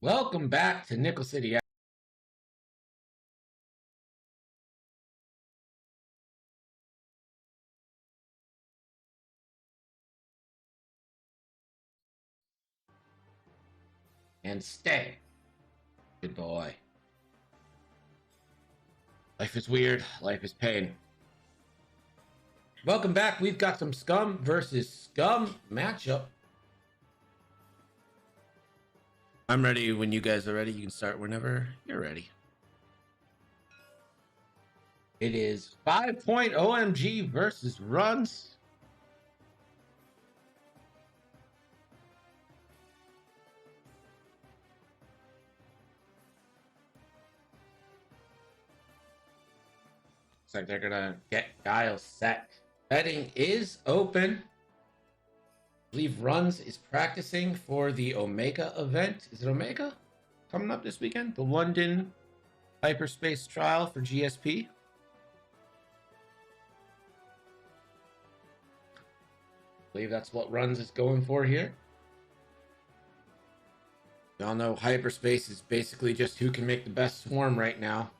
Welcome back to Nickel City. And stay. Good boy. Life is weird. Life is pain. Welcome back. We've got some Scum versus Scum matchup. I'm ready when you guys are ready. You can start whenever you're ready. It is Fivepointomg versus Runzz. Looks like they're gonna get Guile set. Betting is open. I believe Runzz is practicing for the Omega event. Is it Omega coming up this weekend? The London hyperspace trial for GSP. I believe that's what Runzz is going for here. Y'all know hyperspace is basically just who can make the best swarm right now.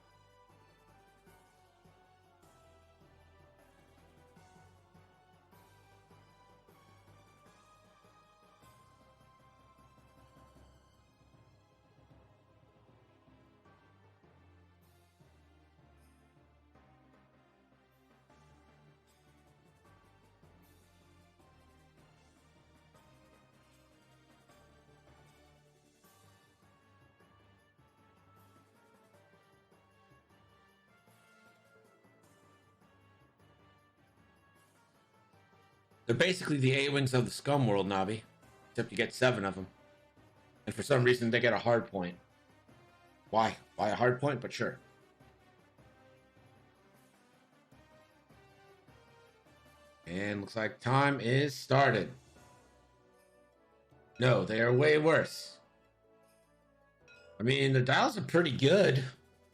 They're basically the A-Wings of the Scum world, Navi. Except you get 7 of them. And for some reason, they get a hard point. Why? Why a hard point? But sure. And looks like time is started. No, they are way worse. I mean, the dials are pretty good.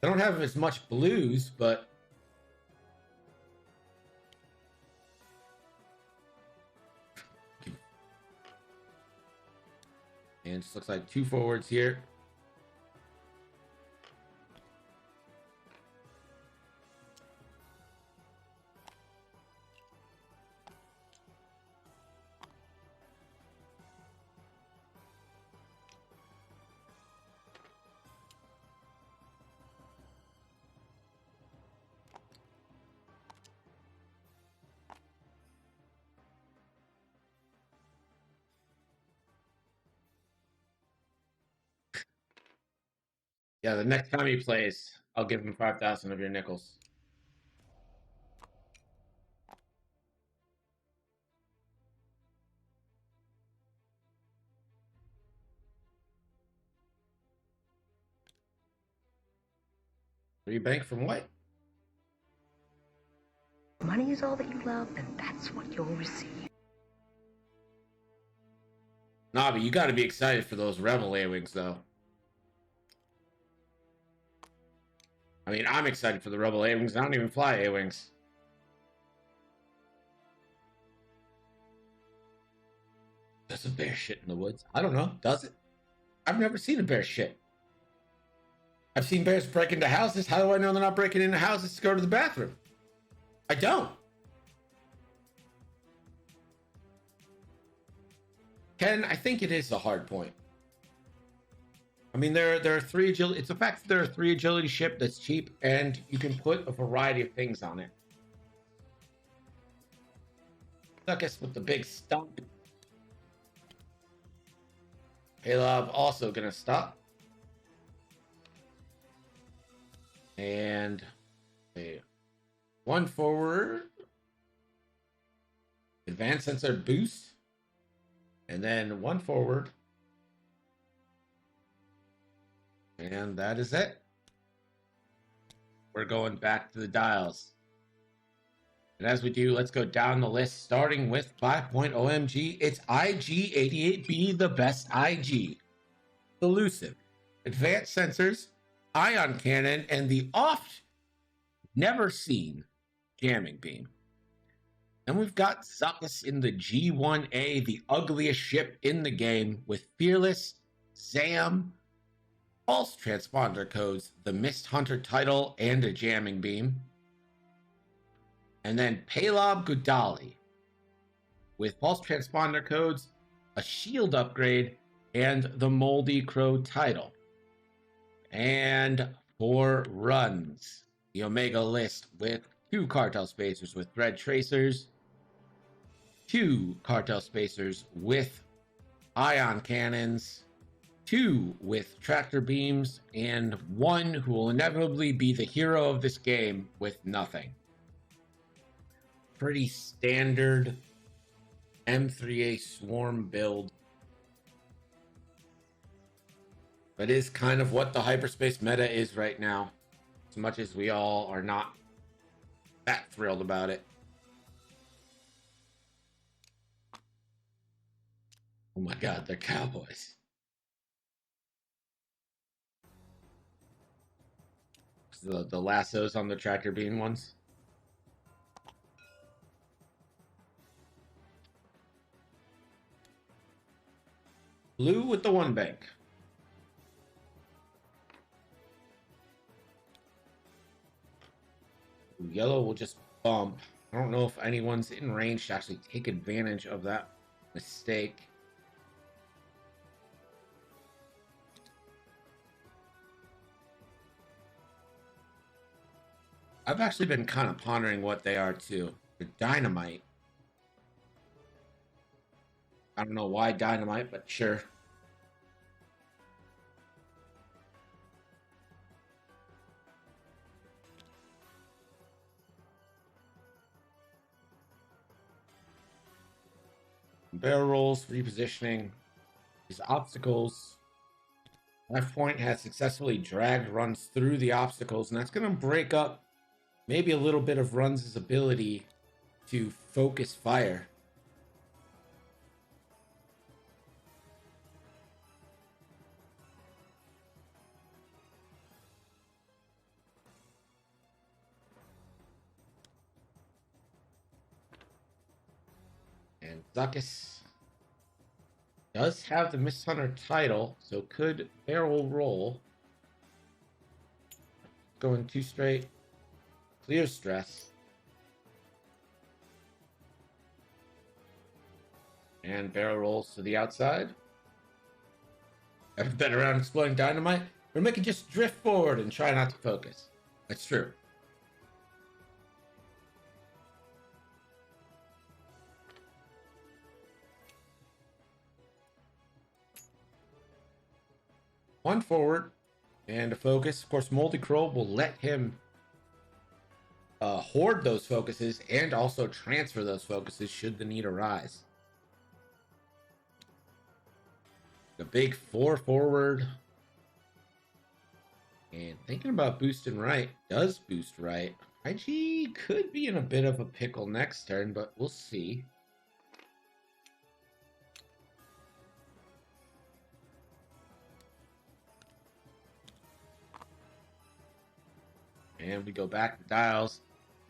They don't have as much blues, but... And it just looks like 2 forwards here. Yeah, the next time he plays, I'll give him 5,000 of your nickels. Three bank from what? Money is all that you love, and that's what you'll receive. Navi, you got to be excited for those Rebel A-Wings, though. I mean, I'm excited for the Rebel A-Wings. I don't even fly A-Wings. Does a bear shit in the woods? I don't know. Does it? I've never seen a bear shit. I've seen bears break into houses. How do I know they're not breaking into houses to go to the bathroom? I don't. Ken, I think it is a hard point. I mean, there are 3 agility. It's the fact that there are 3 agility ship that's cheap, and you can put a variety of things on it. I guess with the big stump. Paylob also gonna stop. And a 1 forward. Advanced sensor boost. And then 1 forward. And that is it. We're going back to the dials. And as we do, let's go down the list, starting with 5.0mg. It's IG88B, the best IG. Elusive. Advanced sensors, ion cannon, and the oft never seen jamming beam. Then we've got Zuckuss in the G1A, the ugliest ship in the game, with Fearless, Zam, False transponder codes, the Mist Hunter title and a jamming beam. And then Palob Gudali with false transponder codes, a shield upgrade, and the Moldy Crow title. And for Runzz, the Omega list with 2 Cartel Spacers with Thread Tracers, 2 Cartel Spacers with Ion Cannons, 2 with Tractor Beams, and 1 who will inevitably be the hero of this game with nothing. Pretty standard M3A Swarm build. That is kind of what the hyperspace meta is right now, as much as we all are not that thrilled about it. Oh my god, they're Cowboys. The lassos on the tractor beam ones. Blue with the 1 bank. Yellow will just bump. I don't know if anyone's in range to actually take advantage of that mistake. I've actually been kind of pondering what they are too. They're dynamite. I don't know why dynamite, but sure. Barrel rolls, repositioning. These obstacles. Fivepoint has successfully dragged Runzz through the obstacles, and that's going to break up maybe a little bit of Runz's ability to focus fire. And Zuckus does have the Mist Hunter title, so could barrel roll. Going 2 straight. Clear stress. And barrel rolls to the outside. Ever been around exploding dynamite? Or make it just drift forward and try not to focus. That's true. One forward and a focus. Of course, Moldy Crow will let him hoard those focuses and also transfer those focuses should the need arise. A big 4 forward. And thinking about boosting right, does boost right. IG could be in a bit of a pickle next turn, but we'll see. And we go back to dials.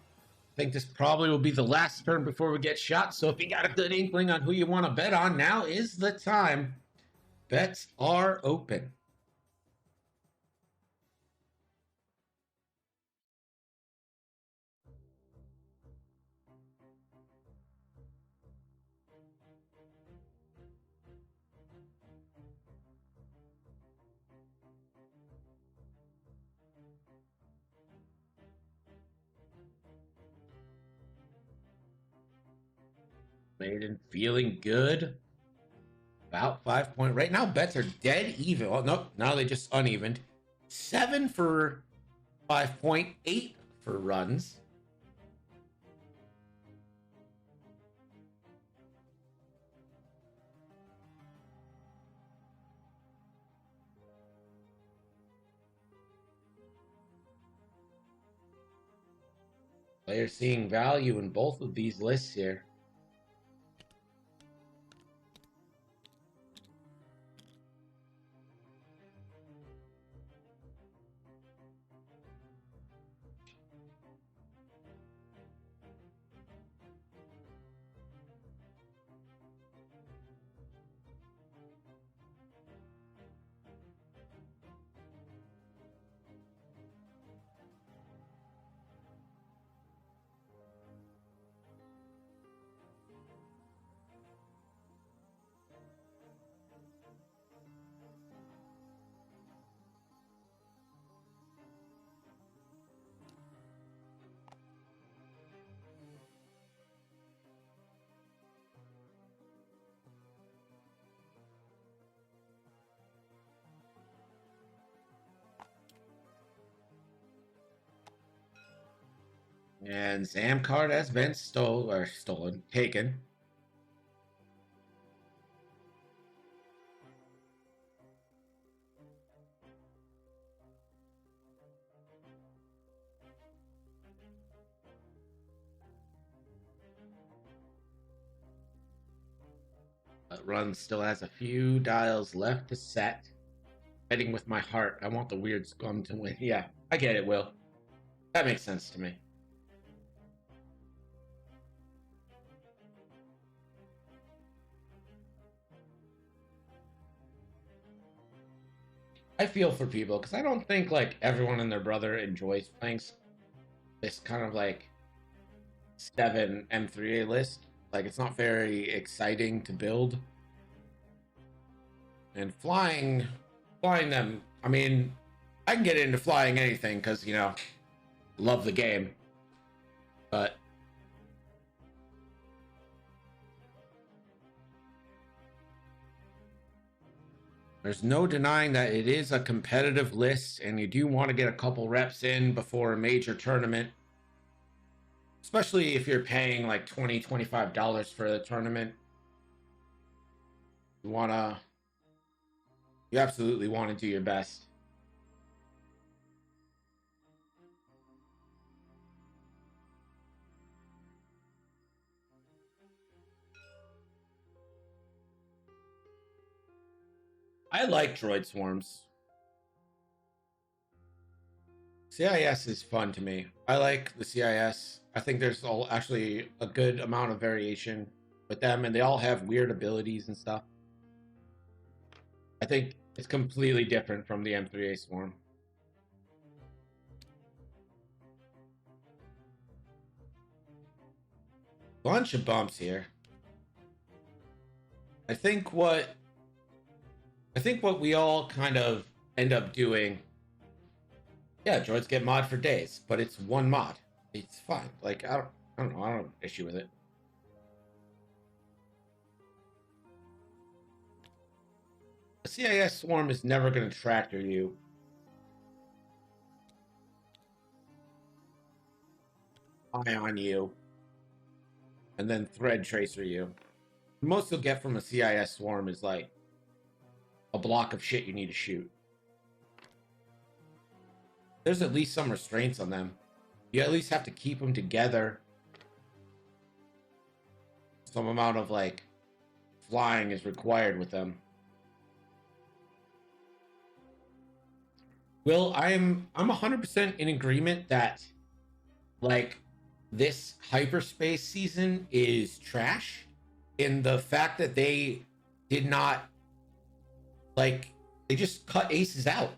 I think this probably will be the last turn before we get shot. So if you got a good inkling on who you want to bet on, now is the time. Bets are open. Maiden feeling good. About 5 point. Right now, bets are dead even. Oh, nope. Now they just unevened. 7 for 5 point, 8 for Runzz. Players seeing value in both of these lists here. And Zam card has been taken. Runzz still has a few dials left to set. Fighting with my heart. I want the weird scum to win. Yeah, I get it, Will. That makes sense to me. I feel for people because I don't think like everyone and their brother enjoys playing this kind of like 7 M3A list. Like it's not very exciting to build. And flying them, I mean, I can get into flying anything because, you know, love the game. But there's no denying that it is a competitive list and you do want to get a couple reps in before a major tournament. Especially if you're paying like $20, $25 for the tournament. You absolutely want to do your best. I like droid swarms. CIS is fun to me. I like the CIS. I think there's actually a good amount of variation with them, and they all have weird abilities and stuff. I think it's completely different from the M3A swarm. Bunch of bumps here. I think what we all kind of end up doing. Yeah, droids get mod for days, but it's one mod. It's fine. Like I don't know. I don't have an issue with it. A CIS swarm is never going to tractor you. Eye on you. And then thread tracer you. The most you'll get from a CIS swarm is like a block of shit you need to shoot. There's at least some restraints on them. You at least have to keep them together. Some amount of like flying is required with them. Will, I'm 100% in agreement that like this hyperspace season is trash in the fact that they did not like they just cut aces out.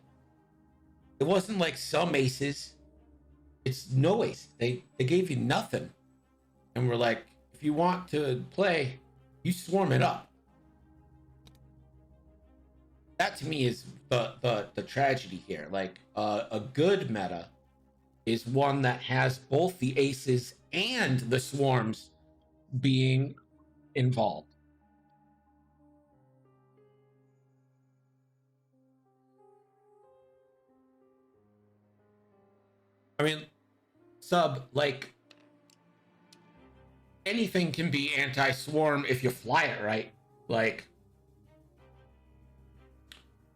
It wasn't like some aces. It's no ace. They gave you nothing. And we're like, if you want to play, you swarm it up. That to me is the tragedy here. Like a good meta is one that has both the aces and the swarms being involved. I mean, sub, like anything can be anti-swarm if you fly it right. Like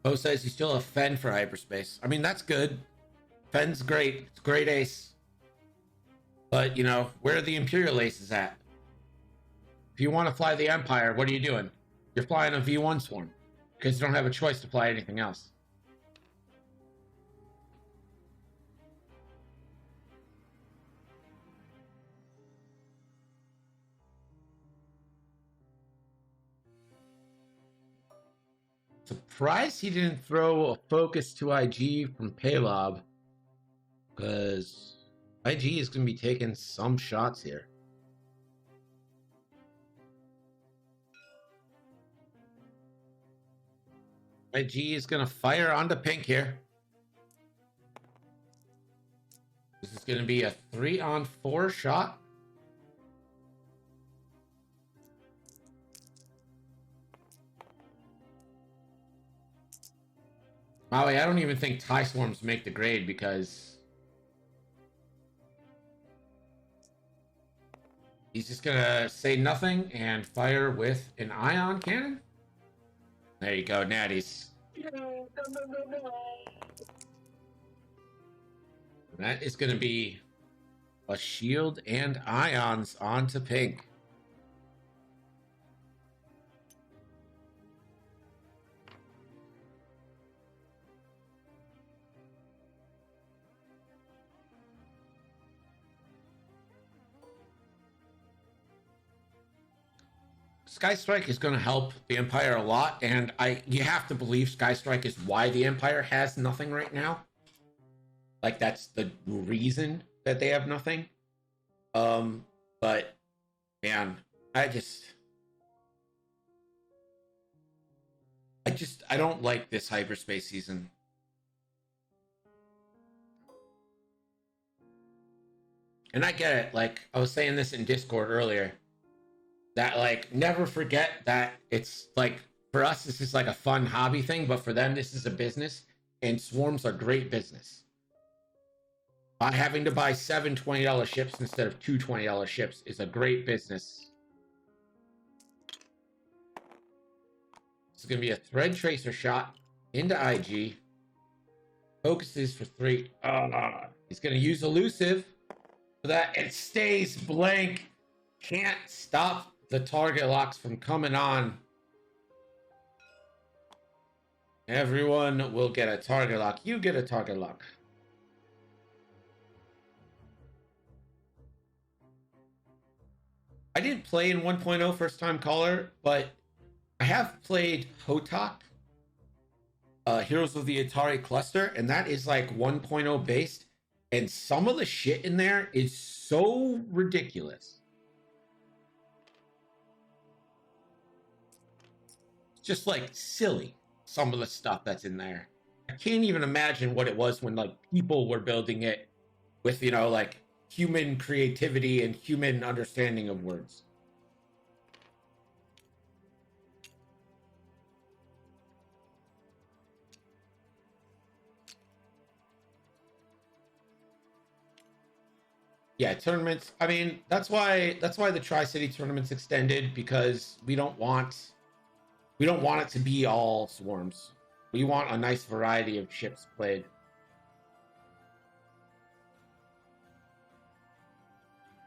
Bo says you still have Fen for hyperspace. I mean, that's good. Fen's great. It's great ace. But, you know, where are the Imperial aces at? If you want to fly the Empire, what are you doing? You're flying a V1 swarm because you don't have a choice to fly anything else. Surprised he didn't throw a focus to IG from Paylob because IG is going to be taking some shots here. IG is going to fire onto pink here. This is going to be a 3-on-4 shot. Maui, I don't even think TIE swarms make the grade because He's just gonna say nothing and fire with an ion cannon. There you go, natties. That is gonna be a shield and ions onto pink. Sky Strike is going to help the Empire a lot, and you have to believe Sky Strike is why the Empire has nothing right now. Like that's the reason that they have nothing. But man, I don't like this hyperspace season. And I get it. Like I was saying this in Discord earlier, that like never forget that it's like for us this is like a fun hobby thing, but for them this is a business, and swarms are great business. Having to buy 7 $20 ships instead of 2 $20 ships is a great business. This is going to be a thread tracer shot into IG. Focuses for 3. He's going to use elusive for that. It stays blank. Can't stop the target locks from coming on. Everyone will get a target lock. You get a target lock. I didn't play in 1.0 first time caller, but I have played Hotak, Heroes of the Atari Cluster, and that is like 1.0 based, and some of the shit in there is so ridiculous. It's just like silly, some of the stuff that's in there. I can't even imagine what it was when like people were building it with, you know, like human creativity and human understanding of words. Yeah, tournaments. I mean, that's why the Tri-City tournament's extended, because we don't want it to be all swarms. We want a nice variety of ships played.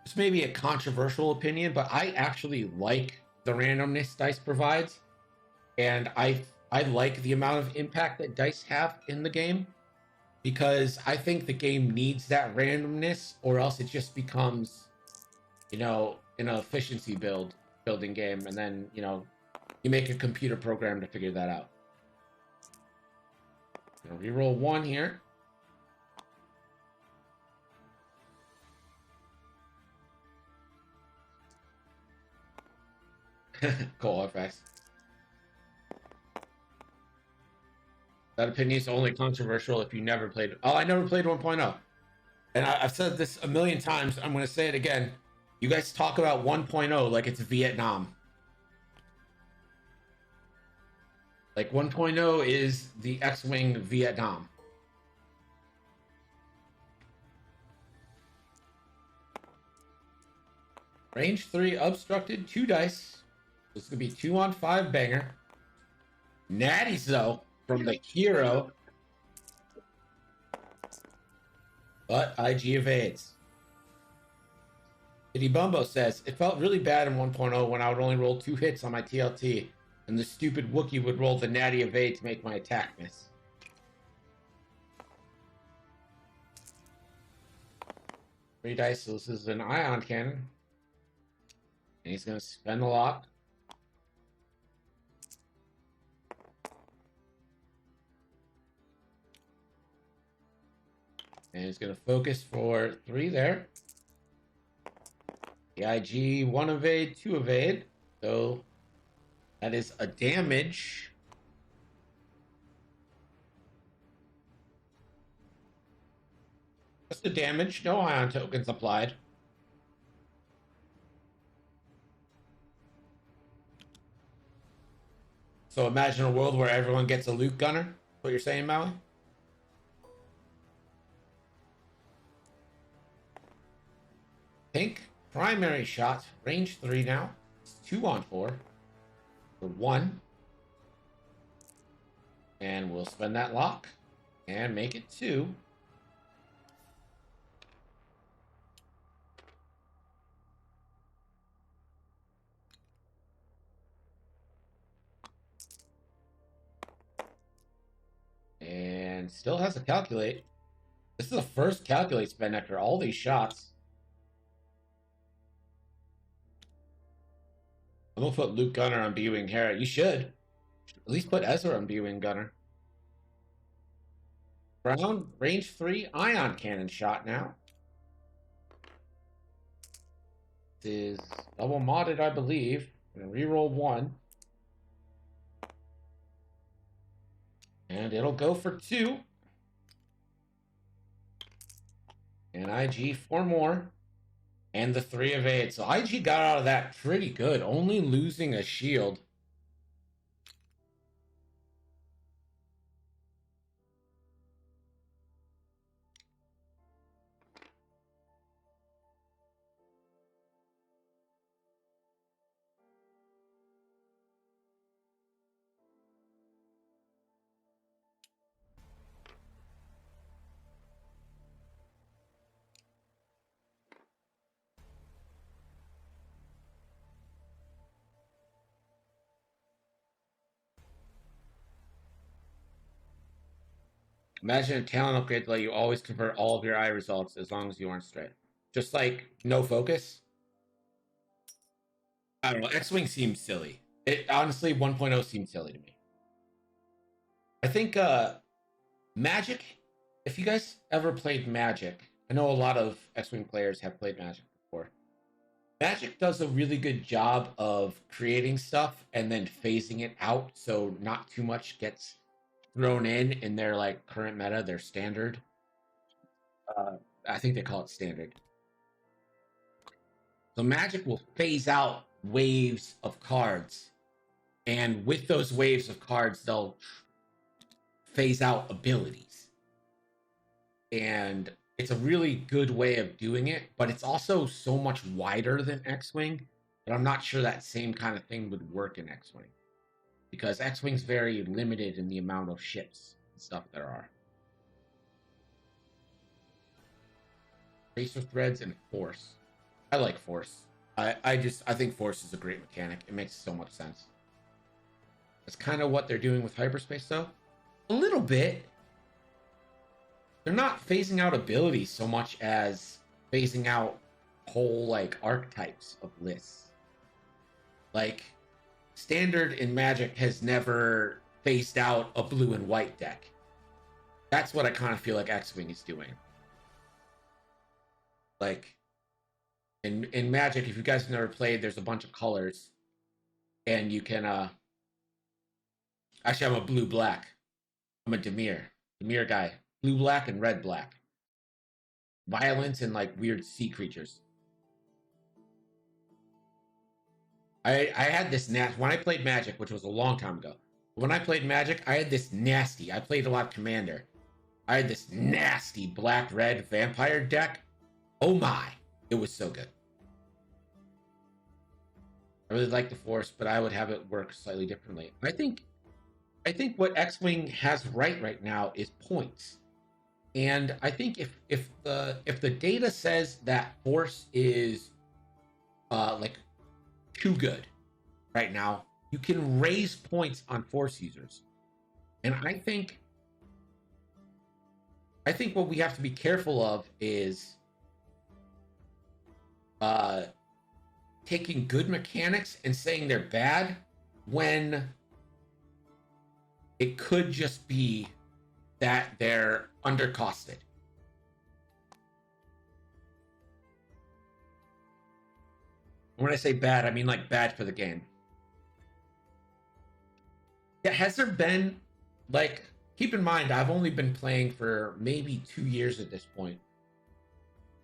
This may be a controversial opinion, but I actually like the randomness dice provides, and I like the amount of impact that dice have in the game, because I think the game needs that randomness, or else it just becomes, you know, an efficiency building game, and then, you know, you make a computer program to figure that out. Gonna reroll 1 here. Cool, FX. That opinion is only controversial if you never played. Oh, I never played 1.0. And I've said this a million times. I'm going to say it again. You guys talk about 1.0 like it's Vietnam. Like 1.0 is the X-Wing Vietnam. Range 3 obstructed, 2 dice. This is going to be 2 on 5 banger. Natties, though, from the hero. But IG evades. Diddy Bumbo says, it felt really bad in 1.0 when I would only roll 2 hits on my TLT, and the stupid Wookiee would roll the natty evade to make my attack miss. Three dice, so this is an ion cannon. And he's going to spend a lot. And he's going to focus for 3 there. The IG, 1 evade, 2 evade. So that is a damage. Just a damage, no ion tokens applied. So imagine a world where everyone gets a Luke gunner. What you're saying, Maui? Pink primary shot, range 3 now. It's 2 on 4 for 1. And we'll spend that lock and make it 2. And still has to calculate. This is the first calculate spend after all these shots. I'm gonna put Luke Gunner on B-Wing Hera. You should. At least put Ezra on B-Wing Gunner. Brown, range 3, ion cannon shot now. This is double modded, I believe. I'm gonna reroll 1. And it'll go for 2. And IG 4 more. And the 3 of 8. So IG got out of that pretty good, only losing a shield. Imagine a talent upgrade that let you always convert all of your eye results as long as you aren't straight. Just like no focus. I don't know. X-Wing seems silly. It honestly 1.0 seems silly to me. I think Magic, if you guys ever played Magic, I know a lot of X-Wing players have played Magic before. Magic does a really good job of creating stuff and then phasing it out so not too much gets thrown in their like current meta, their standard. I think they call it standard. So Magic will phase out waves of cards, and with those waves of cards, they'll phase out abilities. And it's a really good way of doing it, but it's also so much wider than X-Wing that I'm not sure that same kind of thing would work in X-Wing. Because X-Wing's very limited in the amount of ships and stuff there are. Tracer threads and Force. I like Force. I think Force is a great mechanic. It makes so much sense. That's kind of what they're doing with hyperspace, though. A little bit. They're not phasing out abilities so much as phasing out whole like archetypes of lists. Like Standard in Magic has never phased out a blue and white deck. That's what I kind of feel like X-Wing is doing. Like in Magic, if you guys have never played, there's a bunch of colors, and you can actually I'm a blue black. I'm a Demir guy. Blue black and red black. Violence and like weird sea creatures. I had this when I played Magic, which was a long time ago. When I played Magic, I had this nasty. I played a lot of Commander. I had this nasty black-red vampire deck. Oh my, it was so good. I really like the Force, but I would have it work slightly differently. I think what X-Wing has right now is points. And I think if the data says that Force is like too good right now, you can raise points on Force users. And I think what we have to be careful of is taking good mechanics and saying they're bad when it could just be that they're undercosted. When I say bad, I mean like bad for the game. Yeah, has there been, like, keep in mind, I've only been playing for maybe 2 years at this point.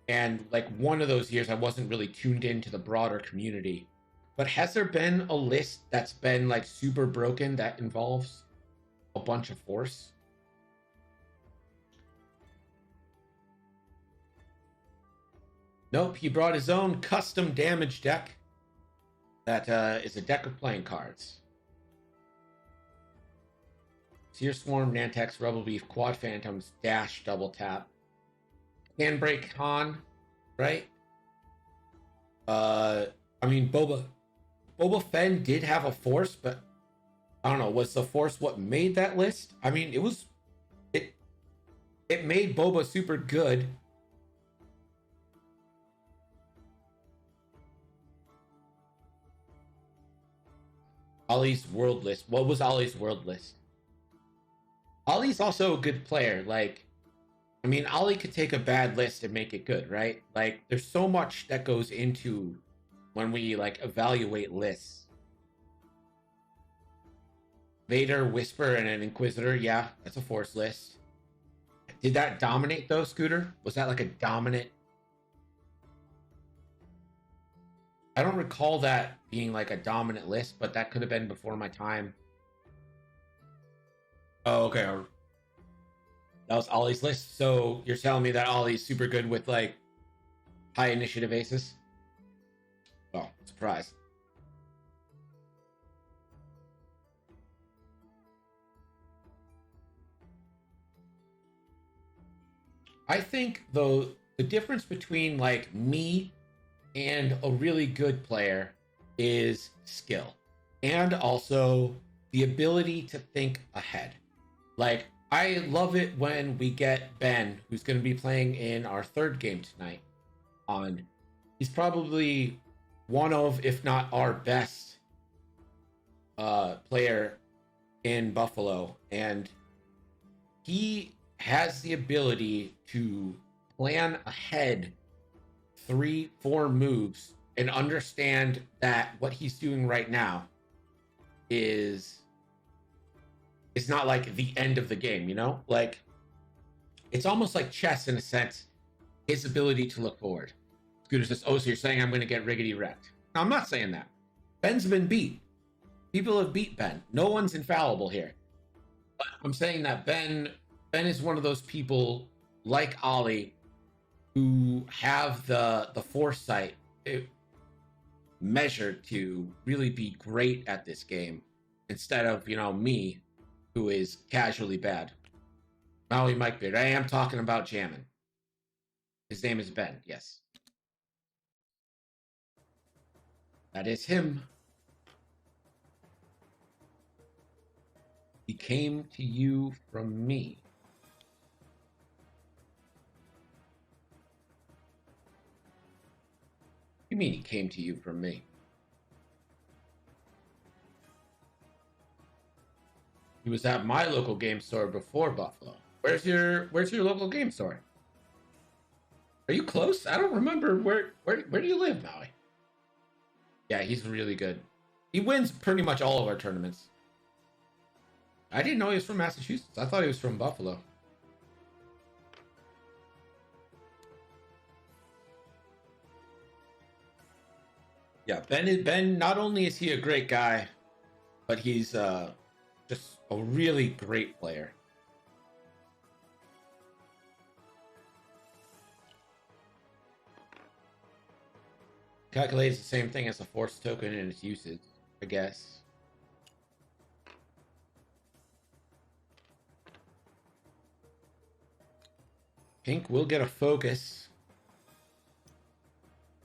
And like one of those years, I wasn't really tuned into the broader community. But has there been a list that's been like super broken that involves a bunch of Force? Nope, he brought his own custom damage deck that is a deck of playing cards. Seer Swarm, Nantex, Rebel Beef, Quad Phantoms, Dash, Double Tap. Handbrake Han, right? I mean, Boba Fett did have a force, but I don't know, was the force what made that list? I mean, it made Boba super good. Ollie's world list. What was Ollie's world list? Ollie's also a good player. Like, I mean, Ollie could take a bad list and make it good, right? Like, there's so much that goes into when we like evaluate lists. Vader, Whisper, and an Inquisitor. Yeah, that's a force list. Did that dominate though, Scooter? Was that like a dominant? I don't recall that being like a dominant list, but that could have been before my time. Oh, okay. That was Ollie's list. So you're telling me that Ollie's super good with like high initiative aces? Oh, surprise. I think though the difference between like me and a really good player is skill and also the ability to think ahead. Like, I love it when we get Ben, who's going to be playing in our third game tonight, on. He's probably one of, if not our best player in Buffalo. And he has the ability to plan ahead 3-4 moves and understand that what he's doing right now is not like the end of the game, you know? Like, it's almost like chess in a sense, his ability to look forward. Scooter says, oh, so you're saying I'm going to get riggedy wrecked. No, I'm not saying that. Ben's been beat. People have beat Ben. No one's infallible here. But I'm saying that Ben is one of those people like Ollie who have the foresight measured to really be great at this game instead of, you know, me, who is casually bad. Maui Mike Beard. I am talking about jamming. His name is Ben, yes. That is him. He came to you from me. What do you mean he came to you from me? He was at my local game store before Buffalo. Where's your local game store? Are you close? I don't remember where do you live, Maui? Yeah, he's really good. He wins pretty much all of our tournaments. I didn't know he was from Massachusetts. I thought he was from Buffalo. Yeah, Ben. Not only is he a great guy, but he's just a really great player. Calculates the same thing as a force token in its usage, I guess. Pink will get a focus.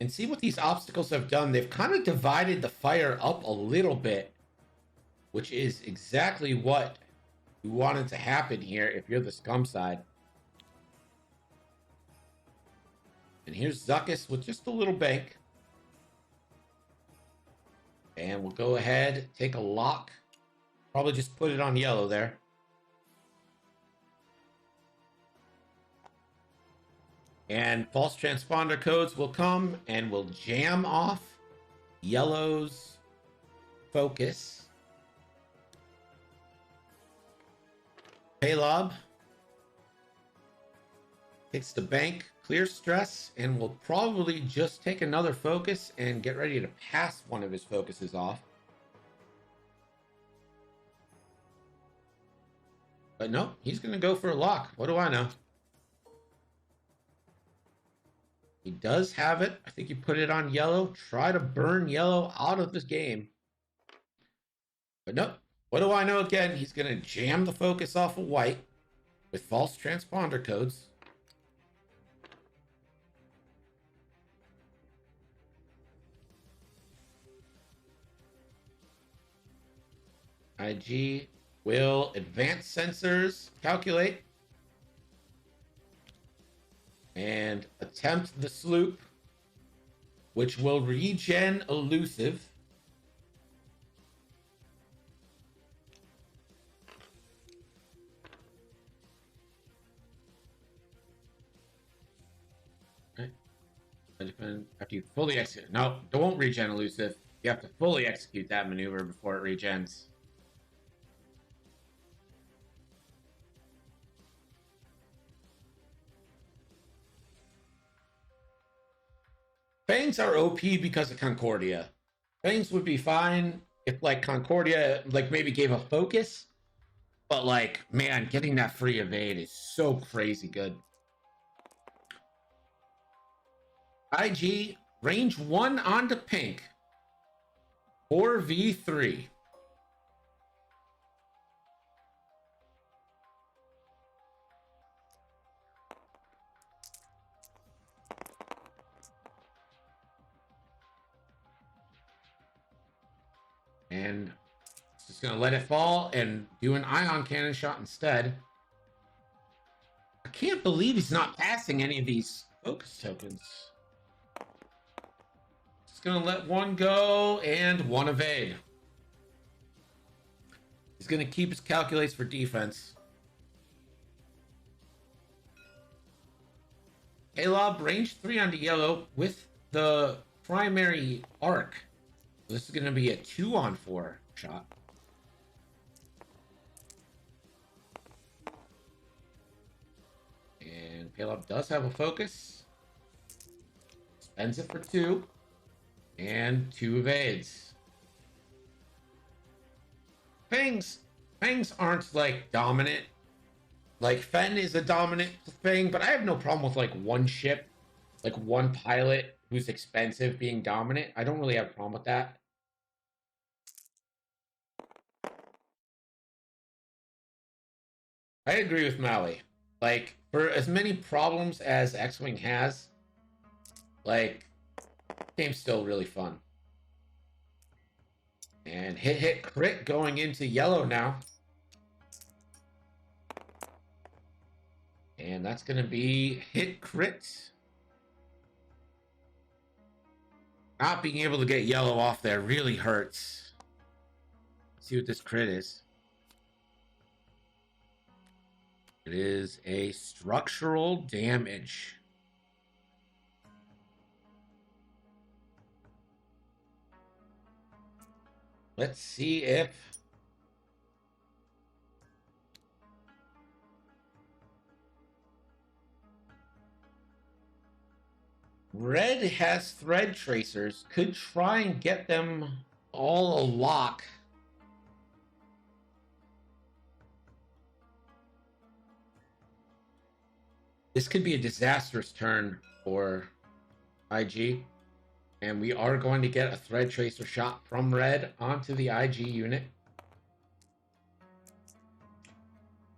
And see what these obstacles have done. They've kind of divided the fire up a little bit, which is exactly what you wanted to happen here if you're the scum side. And here's Zuckus with just a little bank. And we'll go ahead, take a lock. Probably just put it on yellow there. And false transponder codes will come and will jam off yellow's focus. Paylob takes the bank, clear stress, and will probably just take another focus and get ready to pass one of his focuses off. But no, he's going to go for a lock. What do I know? He does have it. I think you put it on yellow. Try to burn yellow out of this game. But nope. What do I know again? He's going to jam the focus off of white with false transponder codes. IG will advance sensors, calculate, and attempt the sloop, which will regen elusive. After you fully execute. No, don't regen elusive. You have to fully execute that maneuver before it regens. Fangs are OP because of Concordia. Fangs would be fine if, like, Concordia, like, maybe gave a focus. But, like, man, getting that free evade is so crazy good. IG, range 1 onto pink. 4v3. And just going to let it fall and do an ion cannon shot instead. I can't believe he's not passing any of these focus tokens. Just going to let one go and one evade. He's going to keep his calculates for defense. Kalob, range 3 onto yellow with the primary arc. This is going to be a 2-on-4 shot. And Kalob does have a focus. Spends it for 2. And 2 evades. Fangs aren't, like, dominant. Like, Fen is a dominant thing, but I have no problem with, like, one ship, like, one pilot who's expensive being dominant. I don't really have a problem with that. I agree with Maui. Like, for as many problems as X-Wing has, like, game's still really fun. And hit crit going into yellow now. And that's going to be hit crit. Not being able to get yellow off there really hurts. Let's see what this crit is. It is a structural damage. Let's see if Red has thread tracers. Could try and get them all a lock. This could be a disastrous turn for IG. And we are going to get a thread tracer shot from Red onto the IG unit.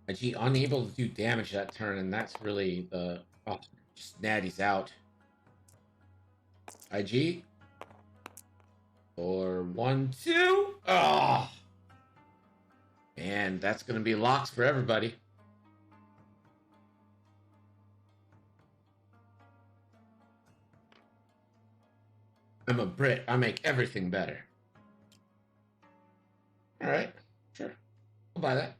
IG unable to do damage that turn, and that's really the... Oh, just Natty's out. IG. For 1, 2. Oh! And that's going to be locks for everybody. I'm a Brit. I make everything better. All right. Sure. I'll buy that.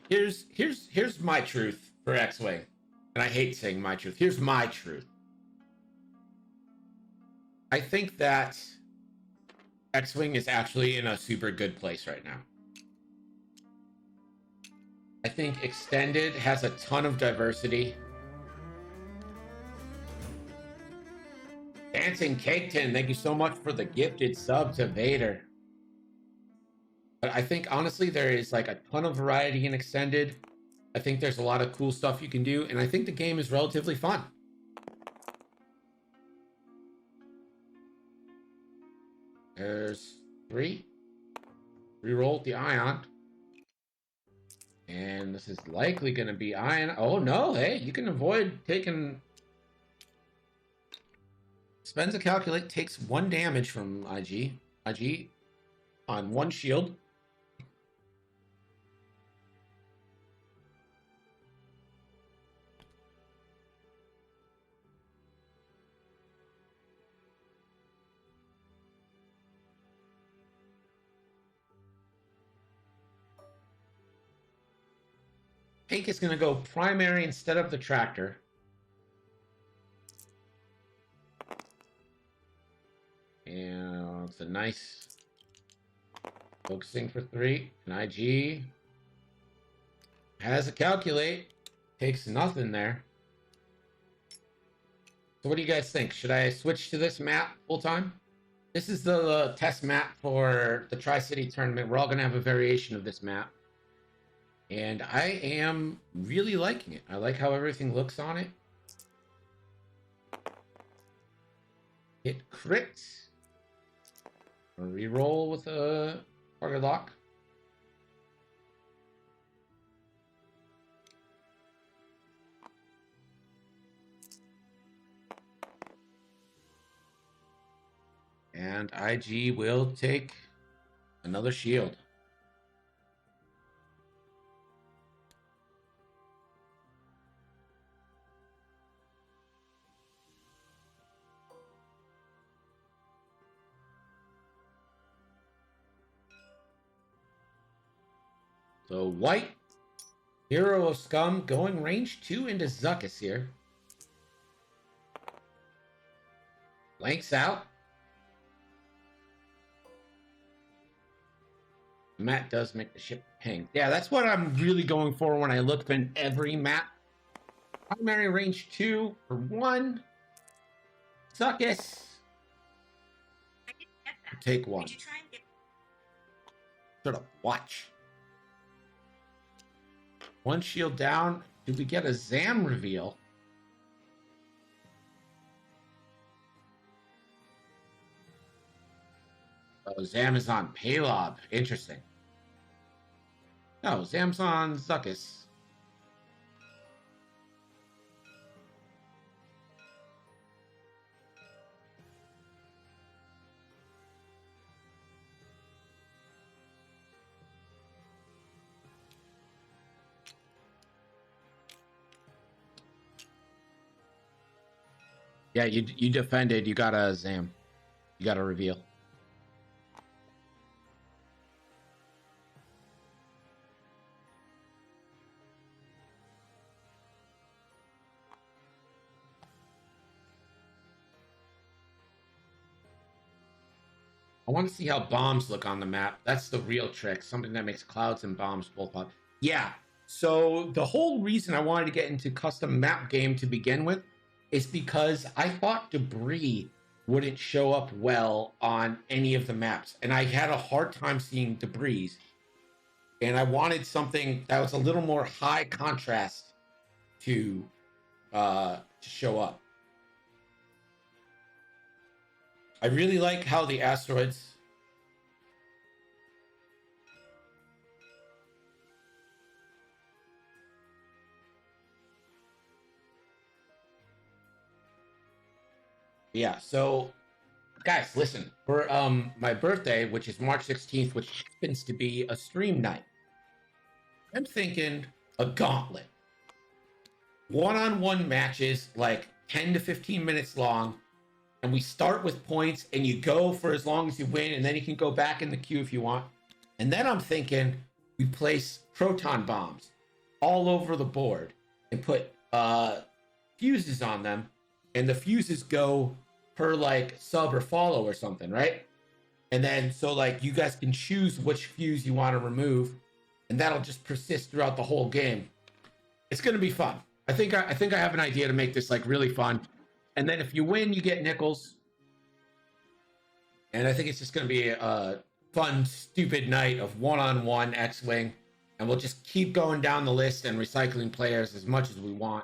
Here's my truth for X-Wing. And I hate saying my truth. Here's my truth. I think that X-Wing is actually in a super good place right now. I think Extended has a ton of diversity. Dancing Cake Tin, thank you so much for the gifted sub to Vader. But I think honestly there is like a ton of variety in Extended. I think there's a lot of cool stuff you can do, and I think the game is relatively fun. There's 3. Reroll the Ion. And this is likely going to be Ion. Oh, no. Hey, you can avoid taking... Spends a calculate, takes 1 damage from IG. IG on 1 shield. Take is going to go primary instead of the tractor. And it's a nice focusing for 3. And IG has a calculate. Takes nothing there. So what do you guys think? Should I switch to this map full time? This is the test map for the Tri-City tournament. We're all going to have a variation of this map. And I am really liking it. I like how everything looks on it. Hit crit. Reroll with a target lock. And IG will take another shield. So white, Hero of Scum, going range 2 into Zuckuss here. Blanks out. Matt does make the ship ping. Yeah, that's what I'm really going for when I look in every map. Primary range 2 for 1. Zuckuss. Take 1. Sort of watch. 1 shield down. Do we get a Zam reveal? Oh, Zam is on Paylob. Interesting. No, Zam's on Zuckuss. Yeah, you defended. You got a Zam. You got a reveal. I want to see how bombs look on the map. That's the real trick. Something that makes clouds and bombs both pop. Yeah. So the whole reason I wanted to get into custom map game to begin with is because I thought debris wouldn't show up well on any of the maps. And I had a hard time seeing debris. And I wanted something that was a little more high contrast to show up. I really like how the asteroids... Yeah, so guys, listen, for my birthday, which is March 16th, which happens to be a stream night, I'm thinking a gauntlet. One-on-one matches, like 10 to 15 minutes long, and we start with points, and you go for as long as you win, and then you can go back in the queue if you want. And then I'm thinking we place proton bombs all over the board and put fuses on them, and the fuses go per like sub or follow or something, right? And then so like you guys can choose which fuse you want to remove, and that'll just persist throughout the whole game. It's gonna be fun. I think I have an idea to make this like really fun. And then if you win, you get nickels. And I think it's just gonna be fun, stupid night of one-on-one X-Wing, and we'll just keep going down the list and recycling players as much as we want.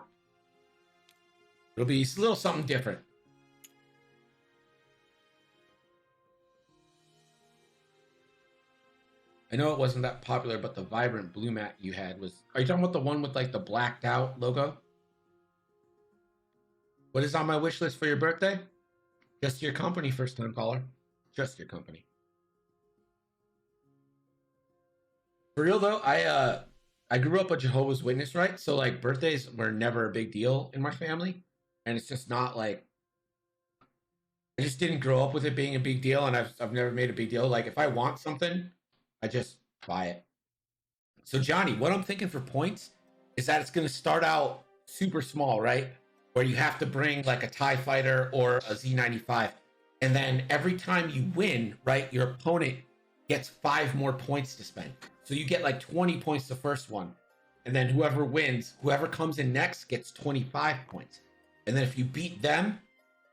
It'll be a little something different. I know it wasn't that popular, but the vibrant blue mat you had was... Are you talking about the one with like the blacked out logo? What is on my wish list for your birthday? Just your company, first time caller. Just your company. For real though, I grew up a Jehovah's Witness, right? So like birthdays were never a big deal in my family. And it's just not like... I just didn't grow up with it being a big deal, and I've never made a big deal. Like if I want something, I just buy it. So Johnny, what I'm thinking for points is that it's going to start out super small, right? Where you have to bring like a TIE fighter or a Z95. And then every time you win, right, your opponent gets 5 more points to spend. So you get like 20 points the first one. And then whoever wins, whoever comes in next gets 25 points. And then if you beat them,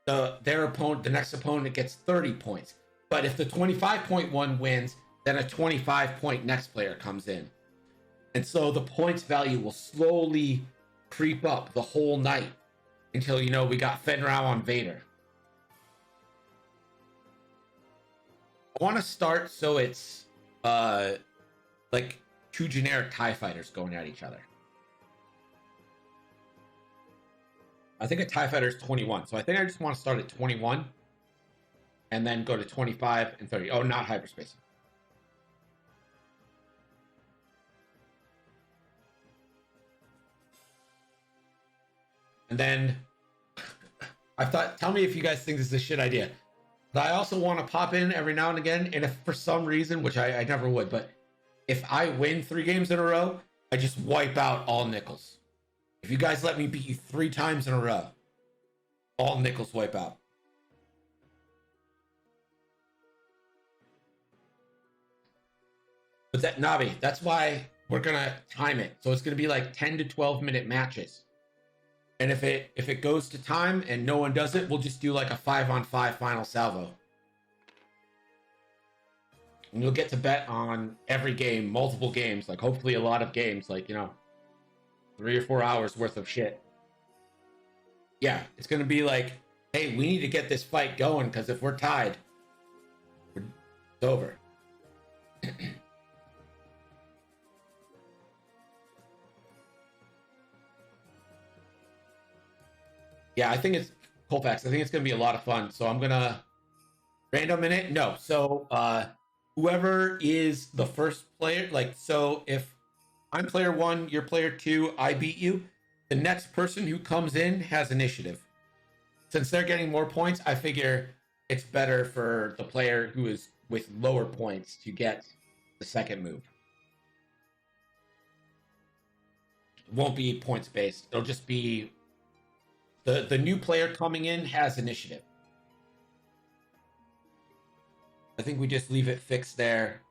their opponent, the next opponent gets 30 points. But if the 25-point one wins, then a 25-point next player comes in. And so the points value will slowly creep up the whole night until, you know, we got Fenrau on Vader. I want to start so it's like 2 generic TIE fighters going at each other. I think a TIE fighter is 21, so I think I just want to start at 21 and then go to 25 and 30. Oh, not hyperspace. And then I thought, tell me if you guys think this is a shit idea. But I also want to pop in every now and again, and if for some reason, which I never would, but if I win 3 games in a row, I just wipe out all nickels. If you guys let me beat you 3 times in a row, all nickels wipe out. But that, Navi, that's why we're going to time it. So it's going to be like 10 to 12 minute matches. And if it goes to time and no one does it, we'll just do like a 5-on-5 final salvo. And you'll get to bet on every game, multiple games, like hopefully a lot of games, like, you know, 3 or 4 hours worth of shit. Yeah, it's going to be like, hey, we need to get this fight going because if we're tied, it's over. Yeah, I think it's Colfax. I think it's going to be a lot of fun. So I'm going to random in it. No. So whoever is the first player, like, so if I'm player 1, you're player 2, I beat you, the next person who comes in has initiative. Since they're getting more points, I figure it's better for the player who is with lower points to get the second move. It won't be points based. It'll just be the new player coming in has initiative. I think we just leave it fixed there.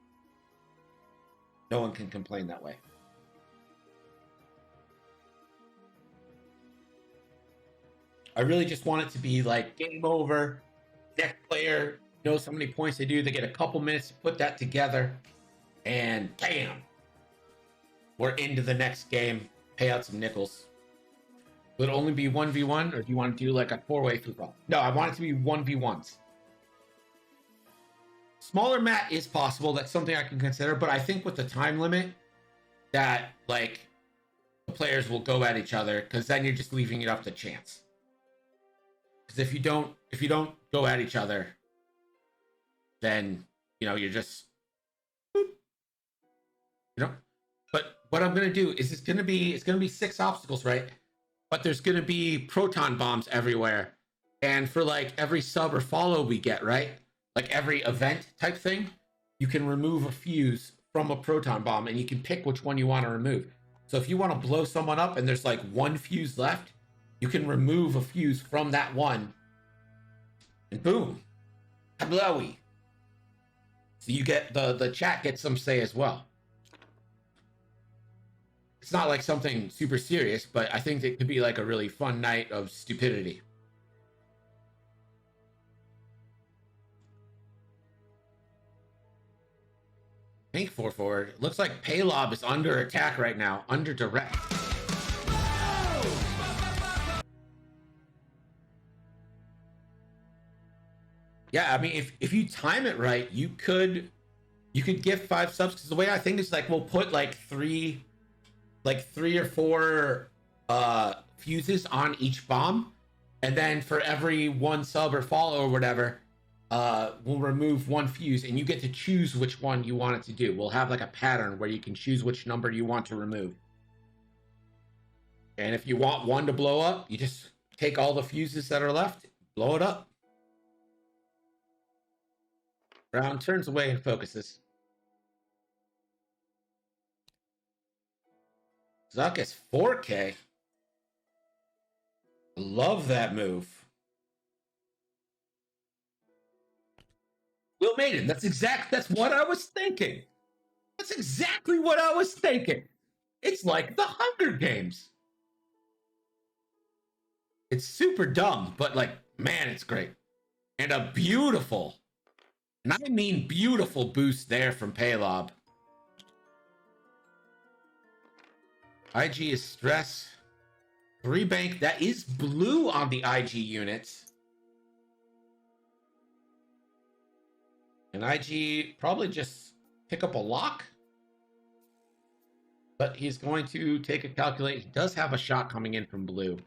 No one can complain that way. I really just want it to be like game over. Next player knows how many points they do. They get a couple minutes to put that together. And bam! We're into the next game. Pay out some nickels. Will it only be 1v1, or do you want to do like a 4-way football? No, I want it to be 1v1s. Smaller mat is possible. That's something I can consider. But I think with the time limit, that like the players will go at each other, because then you're just leaving it up to chance. Because if you don't go at each other, then you know you're just boop, you know. But what I'm gonna do is it's gonna be 6 obstacles, right? But there's gonna be proton bombs everywhere, and for like every sub or follow we get, right? Like every event type thing, you can remove a fuse from a proton bomb, and you can pick which one you want to remove. So if you want to blow someone up and there's like 1 fuse left, you can remove a fuse from that one, and boom, kablowy. So you get the chat gets some say as well. It's not like something super serious, but I think it could be like a really fun night of stupidity. Tank 4 forward. Looks like Paylob is under attack right now, under direct. Yeah, I mean, if you time it right, you could give 5 subs. Because the way I think is like we'll put like three or four fuses on each bomb, and then for every 1 sub or follow or whatever, we'll remove 1 fuse, and you get to choose which one you want it to do. We'll have like a pattern where you can choose which number you want to remove. And if you want one to blow up, you just take all the fuses that are left, blow it up. Brown turns away and focuses. Zuckus 4K. Love that move. Will Maiden, that's what I was thinking. That's exactly what I was thinking. It's like the Hunger Games. It's super dumb, but like, man, it's great. And a beautiful, and I mean beautiful boost there from Paylob. IG is stress. 3 bank, that is blue on the IG units. And IG probably just pick up a lock. But he's going to take a calculate. He does have a shot coming in from blue.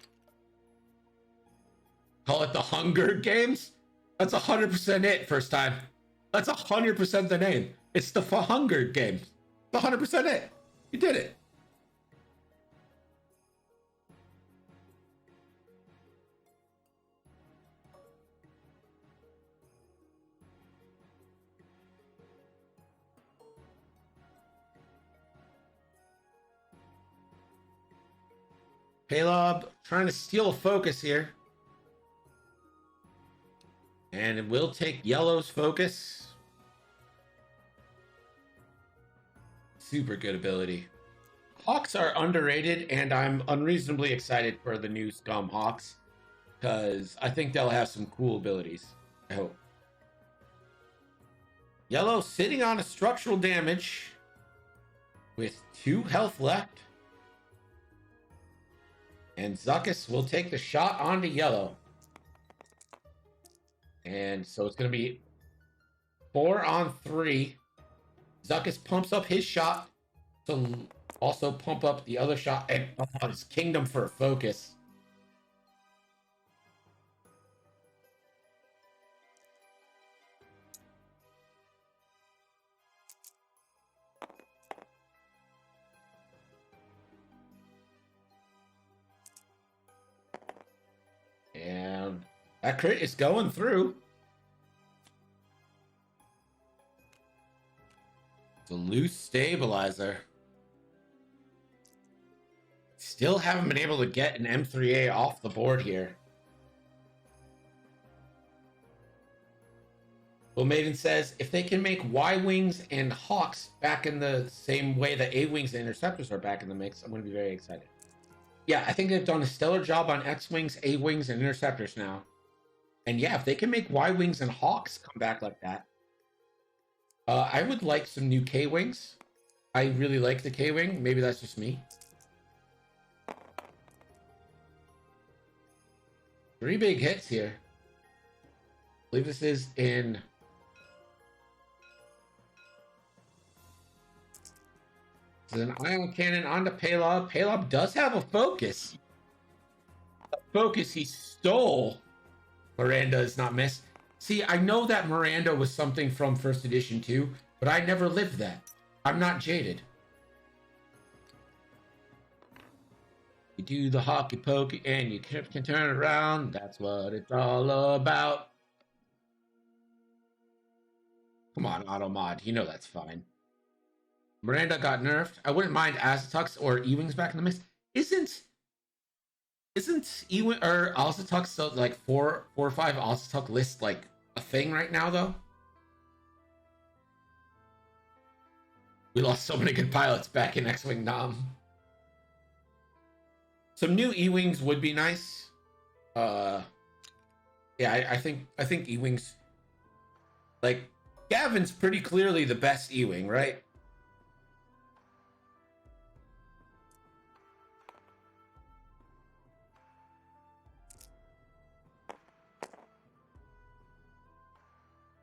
Call it the Hunger Games? That's 100% it first time. That's 100% the name. It's the Hunger Games. It's 100% it. You did it. Paylob trying to steal a focus here. And it will take yellow's focus. Super good ability. Hawks are underrated, and I'm unreasonably excited for the new Scum Hawks, because I think they'll have some cool abilities. I hope. Yellow sitting on a structural damage with 2 health left. And Zuckus will take the shot onto yellow. And so it's going to be 4 on 3. Zuckus pumps up his shot to also pump up the other shot. And his Kingdom for a focus. And that crit is going through. It's a loose stabilizer. Still haven't been able to get an M3A off the board here. Well, Maiden says, if they can make Y-Wings and Hawks back in the same way that A-Wings and Interceptors are back in the mix, I'm going to be very excited. Yeah, I think they've done a stellar job on X-Wings, A-Wings, and Interceptors now. And yeah, if they can make Y-Wings and Hawks come back like that, I would like some new K-Wings. I really like the K-Wing. Maybe that's just me. 3 big hits here. I believe this is in... This is an ion cannon onto Paylob. Paylob does have a focus. A focus he stole. Miranda is not missed. See, I know that Miranda was something from first edition too, but I never lived that. I'm not jaded. You do the hockey pokey and you can turn it around. That's what it's all about. Come on, Auto Mod. You know that's fine. Miranda got nerfed. I wouldn't mind Azatux or E-Wings back in the mix. Isn't E-Wing or Azatux so like 4 or 5 Azatux list like a thing right now though? We lost so many good pilots back in X-Wing Dom. Some new E-Wings would be nice. Yeah, I think E-Wings, like Gavin's pretty clearly the best E-Wing, right?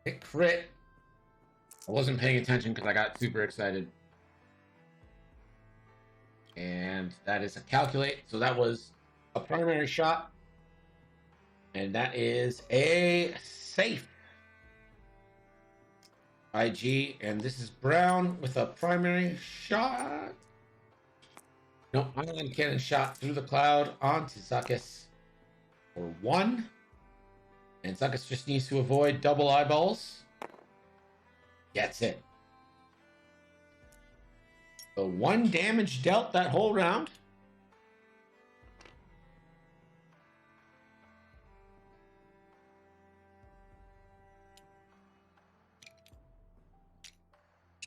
Hit crit. I wasn't paying attention because I got super excited. And that is a calculate. So that was a primary shot. And that is a safe. IG. And this is Brown with a primary shot. No, island cannon shot through the cloud onto Zuckus for 1. And Zuckus just needs to avoid double eyeballs. Gets it. So 1 damage dealt that whole round.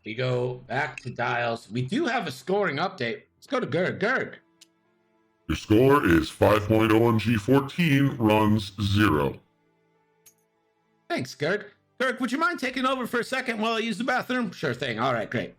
We go back to dials. We do have a scoring update. Let's go to Gerg. Gerg. Your score is 5.omg 14, Runzz 0. Thanks, Gerg. Gerg, would you mind taking over for a second while I use the bathroom? Sure thing. All right, great.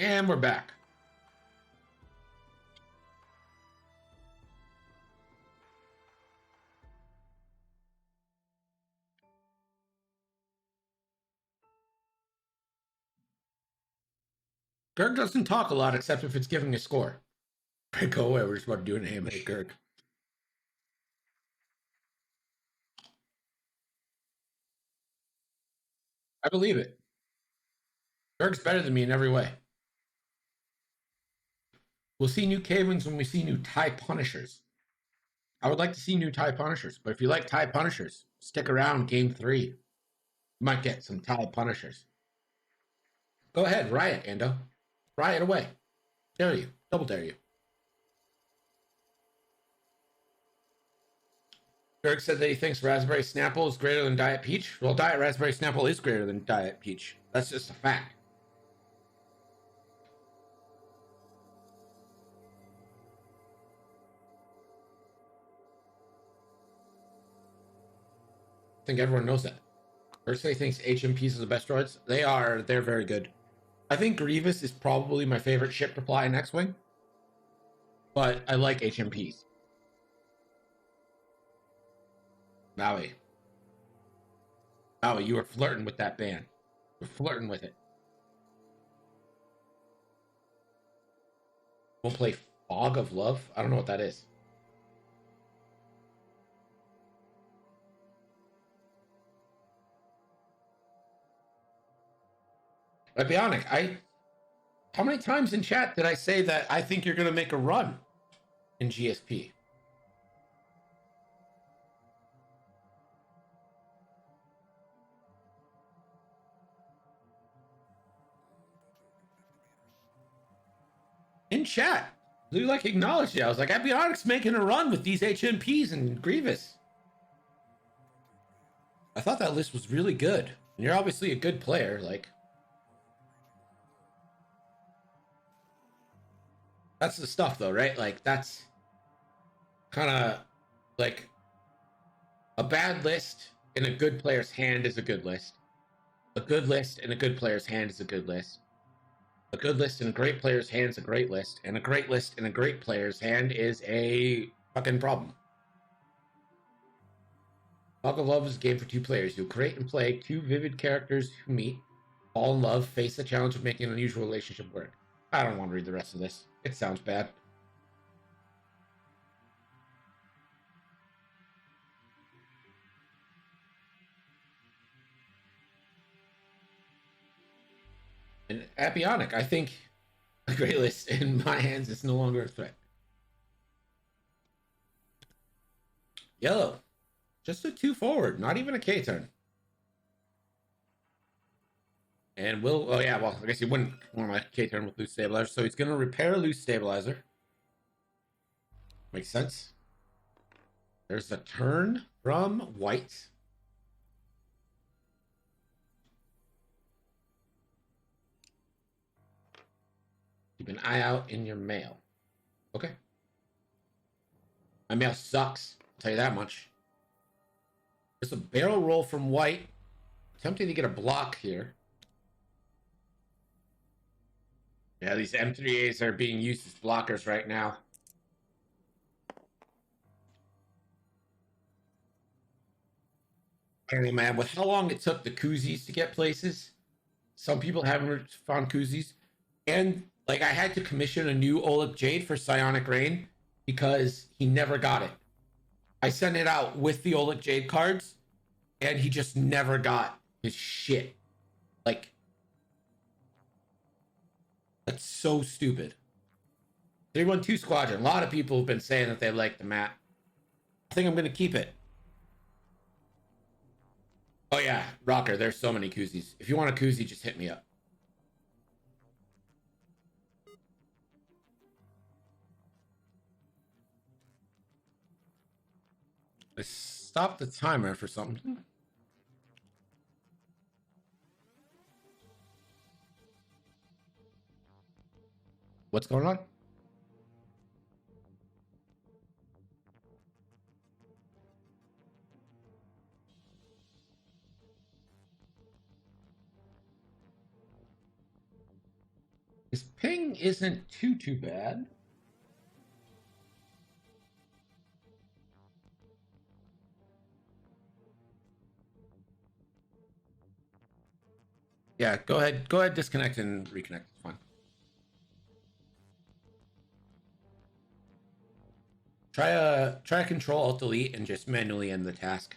And we're back. Gerg doesn't talk a lot except if it's giving a score. Go away. We're just about to do an AMA, Gerg. I believe it. Gerg's better than me in every way. We'll see new K-Wings when we see new TIE Punishers. I would like to see new TIE Punishers, but if you like TIE Punishers, stick around game 3. You might get some TIE Punishers. Go ahead, riot, Ando. Riot away. Dare you. Double dare you. Gerg said that he thinks Raspberry Snapple is greater than Diet Peach. Well, Diet Raspberry Snapple is greater than Diet Peach. That's just a fact. I think everyone knows that. Personally thinks HMPs are the best droids. They're very good. I think Grievous is probably my favorite ship to fly in X-Wing. But I like HMPs. Maui, you were flirting with that band. You're flirting with it. We'll play Fog of Love? I don't know what that is. Bionic, how many times in chat did I say that I think you're going to make a run in GSP? In chat, you like acknowledged it. I was like, Abionic's making a run with these HMPs and Grievous. I thought that list was really good. And you're obviously a good player, like. That's the stuff though, right? Like that's kind of like a bad list in a good player's hand is a good list. A good list in a good player's hand is a good list. A good list in a great player's hand is a great list. And a great list in a great player's hand is a fucking problem. Fog of Love is a game for two players. You'll create and play two vivid characters who meet, fall in love, face the challenge of making an unusual relationship work. I don't want to read the rest of this. It sounds bad. And Apionic, I think a Great List in my hands is no longer a threat. Yellow. Just a 2 forward, not even a K turn. And oh yeah, well, I guess he wouldn't want my K turn with loose stabilizer, so he's going to repair loose stabilizer. Makes sense. There's a turn from white. Keep an eye out in your mail. Okay. My mail sucks, I'll tell you that much. There's a barrel roll from white. Attempting to get a block here. Yeah, these M3As are being used as blockers right now. I don't know, man. With how long it took the koozies to get places, some people haven't found koozies. And, like, I had to commission a new Oleg Jade for Psionic Rain because he never got it. I sent it out with the Oleg Jade cards, and he just never got his shit. Like, that's so stupid. 312 Squadron. A lot of people have been saying that they like the map. I think I'm going to keep it. Oh, yeah. Rocker, there's so many koozies. If you want a koozie, just hit me up. I stopped the timer for something. What's going on? His ping isn't too bad. Yeah, go ahead, disconnect and reconnect. It's fine. Try a Control Alt Delete and just manually end the task.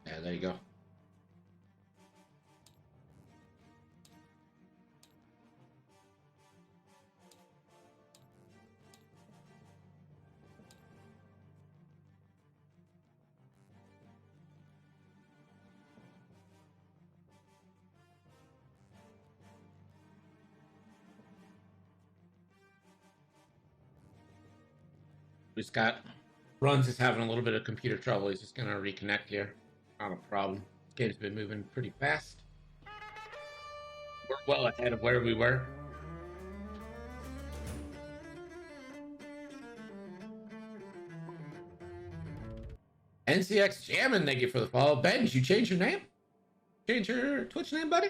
Yeah, there you go. Just got Runzz is having a little bit of computer trouble. He's just gonna reconnect here. Not a problem. This game's been moving pretty fast. We're well ahead of where we were. NCX Jammin', thank you for the follow. Ben, did you change your name? Change your Twitch name, buddy?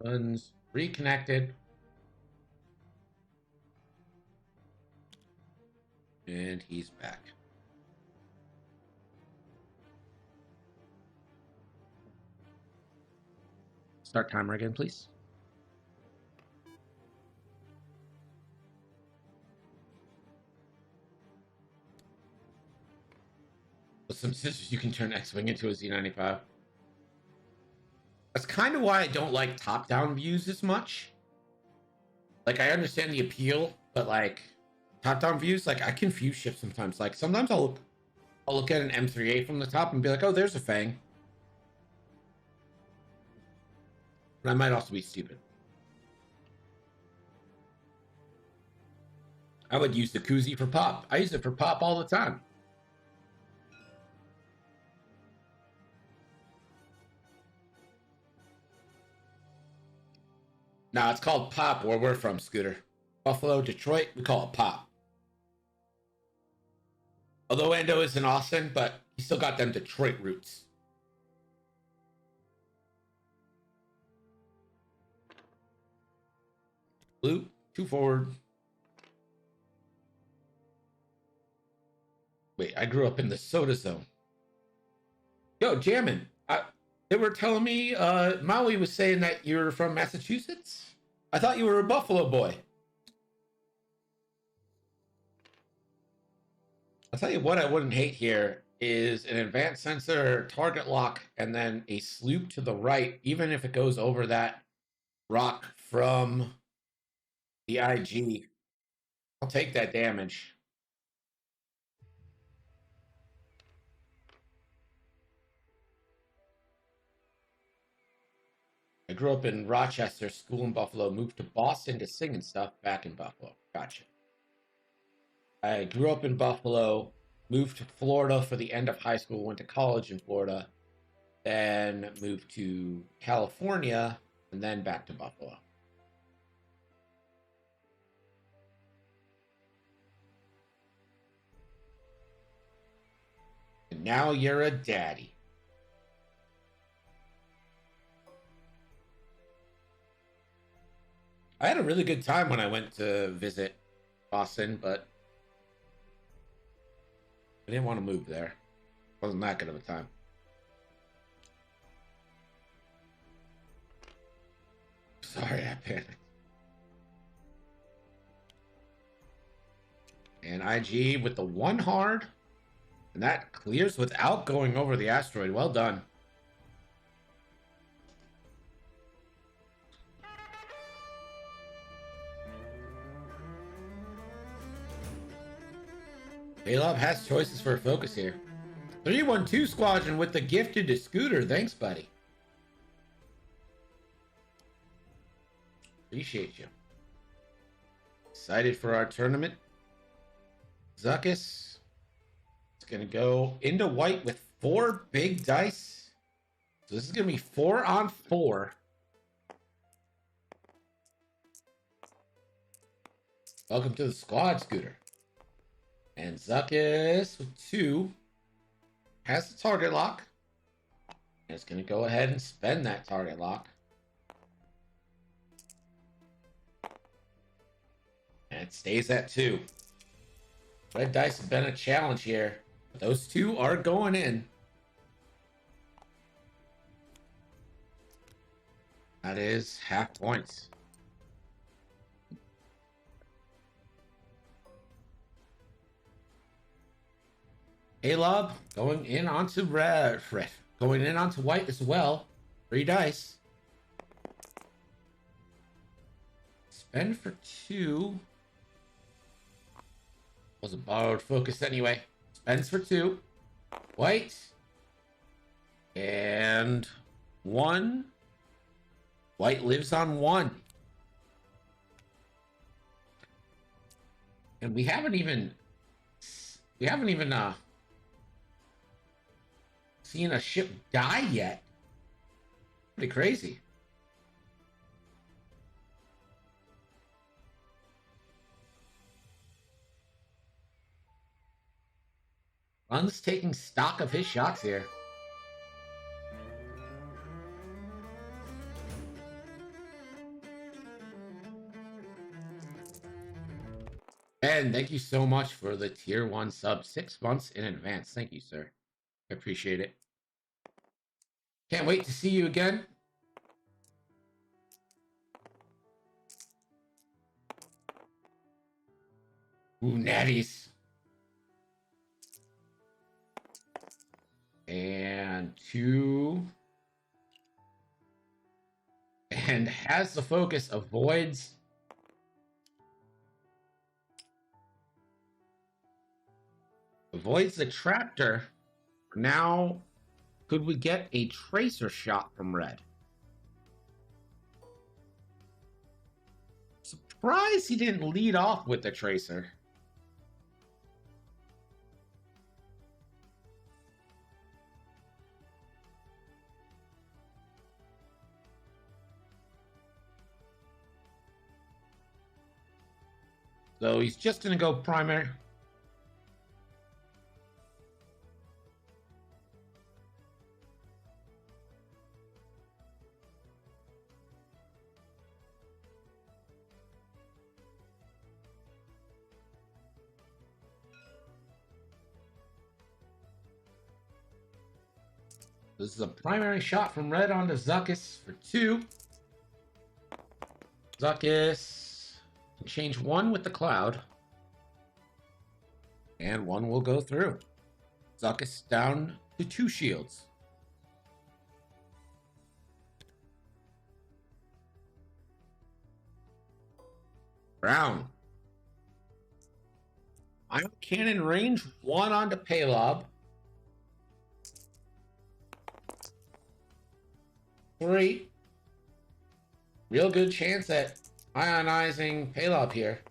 Runzz reconnected. And he's back. Start timer again, please. With some scissors, you can turn X-Wing into a Z95. That's kind of why I don't like top-down views as much. Like, I understand the appeal, but, like, top-down views, like, I confuse ships sometimes. Like, sometimes I'll look at an M3A from the top and be like, oh, there's a Fang. But I might also be stupid. I would use the koozie for pop. I use it for pop all the time. Nah, it's called pop where we're from, Scooter. Buffalo, Detroit, we call it pop. Although Endo is in Austin, but he still got them Detroit roots. Blue, 2 forward. Wait, I grew up in the soda zone. Yo, Jammin', they were telling me Maui was saying that you're from Massachusetts. I thought you were a Buffalo boy. I'll tell you what I wouldn't hate here is an advanced sensor target lock and then a sloop to the right, even if it goes over that rock from the IG. I'll take that damage. I grew up in Rochester, school in Buffalo, moved to Boston to sing and stuff back in Buffalo. Gotcha. I grew up in Buffalo, moved to Florida for the end of high school, went to college in Florida, then moved to California, and then back to Buffalo. And now you're a daddy. I had a really good time when I went to visit Boston, but I didn't want to move there. Wasn't that good of a time. Sorry, I panicked. And IG with the 1 hard. And that clears without going over the asteroid. Well done. Love has choices for a focus here. 312 Squadron with the gifted to Scooter. Thanks, buddy. Appreciate you. Excited for our tournament. Zuckus is going to go into white with 4 big dice. So this is going to be 4 on 4. Welcome to the squad, Scooter. And Zuckus with 2 has the target lock. And it's going to go ahead and spend that target lock. And it stays at 2. Red dice have been a challenge here. But those 2 are going in. That is half points. Alub going in onto red. Going in onto white as well. 3 dice. Spend for 2. Was a borrowed focus anyway. Spends for 2. White. And 1. White lives on 1. And we haven't even seen a ship die yet. Pretty crazy. Runzz taking stock of his shots here. Ben, thank you so much for the tier 1 sub 6 months in advance. Thank you, sir. I appreciate it. Can't wait to see you again. Ooh, natties. And 2. And has the focus, avoids. Avoids the tractor. Now, could we get a tracer shot from red? Surprised he didn't lead off with the tracer. So he's just going to go primary. This is a primary shot from red onto Zuckuss for 2. Zuckuss can change 1 with the cloud. And 1 will go through. Zuckuss down to 2 shields. Brown. Ion Cannon range 1 onto Paylob. 3. Real good chance at ionizing Paylob here.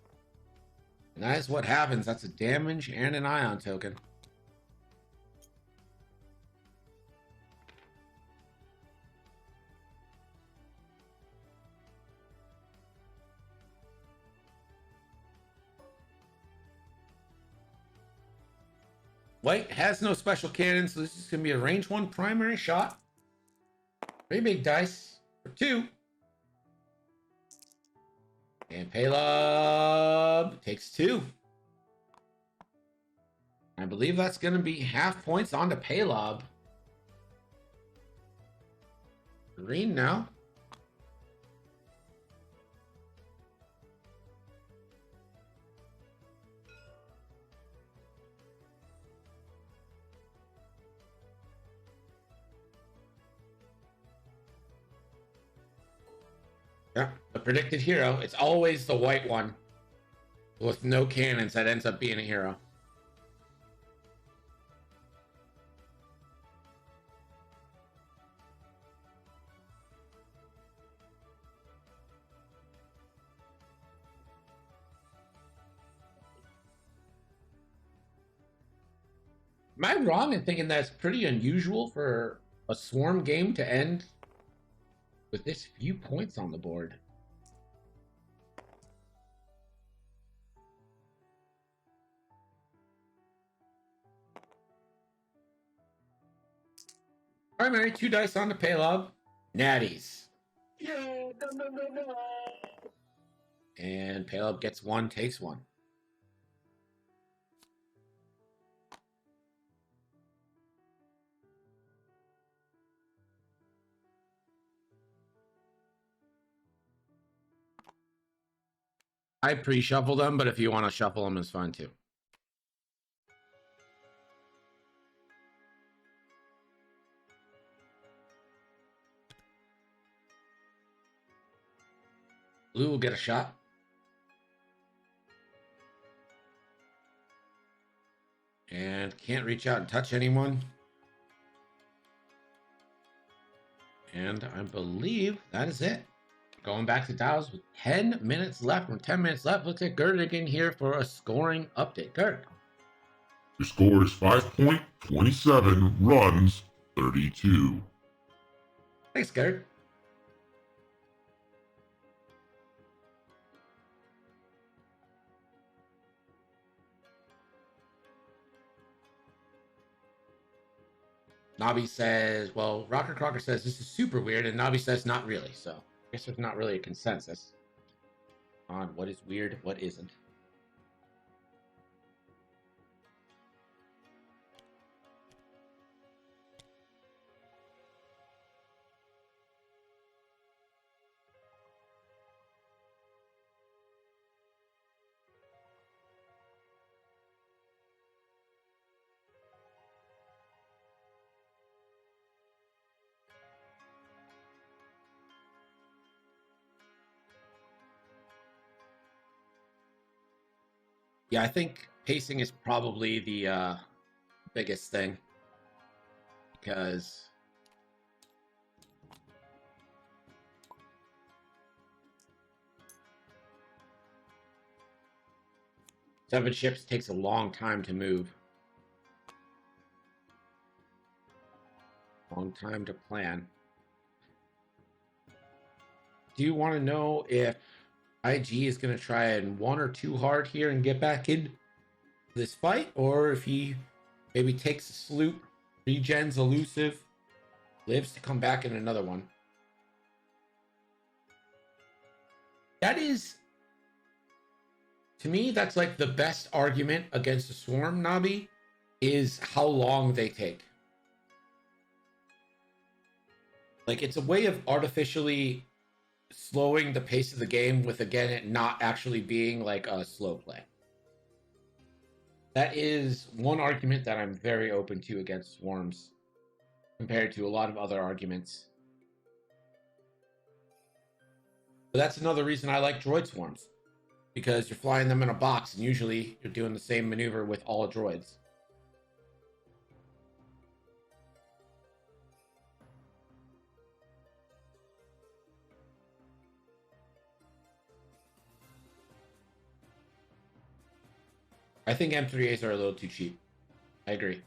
And that is what happens. That's a damage and an ion token. White has no special cannon, so this is going to be a range 1 primary shot. 3 big dice for 2. And Paylob takes 2. I believe that's going to be half points onto Paylob. Green now. Yeah, the predicted hero. It's always the white one with no cannons that ends up being a hero. Am I wrong in thinking that's pretty unusual for a swarm game to end with this few points on the board? Primary 2 dice on the Paylob. Natties. Yeah, no. And Paylob gets 1, takes 1. I pre-shuffle them, but if you want to shuffle them, it's fine too. Blue will get a shot. And can't reach out and touch anyone. And I believe that is it. Going back to Dows with 10 minutes left. From 10 minutes left, let's get Gerd again here for a scoring update. Gerd. Your score is 5.27, Runzz 32. Thanks, Gerd. Nobby says, well, Rocker Crocker says this is super weird, and Nobby says not really. So I guess there's not really a consensus on what is weird, what isn't. Yeah, I think pacing is probably the biggest thing, because seven ships takes a long time to move. Long time to plan. Do you want to know if IG is going to try and 1 or 2 hard here and get back in this fight, or if he maybe takes a sloop, regens elusive, lives to come back in another one? That is, to me, that's like the best argument against a swarm, Nabi, is how long they take. Like, it's a way of artificially slowing the pace of the game with, again, it not actually being like a slow play. That is one argument that I'm very open to against swarms compared to a lot of other arguments. But that's another reason I like droid swarms, because you're flying them in a box and usually you're doing the same maneuver with all droids. I think M3As are a little too cheap. I agree.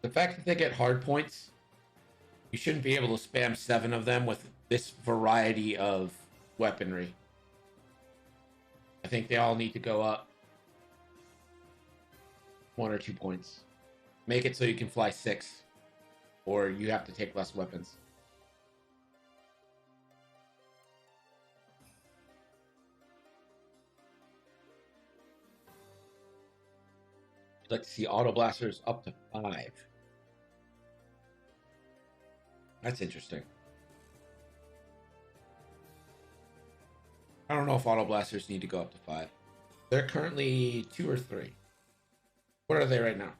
The fact that they get hard points, you shouldn't be able to spam 7 of them with this variety of weaponry. I think they all need to go up 1 or 2 points. Make it so you can fly 6, or you have to take less weapons. I'd like to see auto blasters up to 5. That's interesting. I don't know if auto blasters need to go up to 5. They're currently 2 or 3. What are they right now?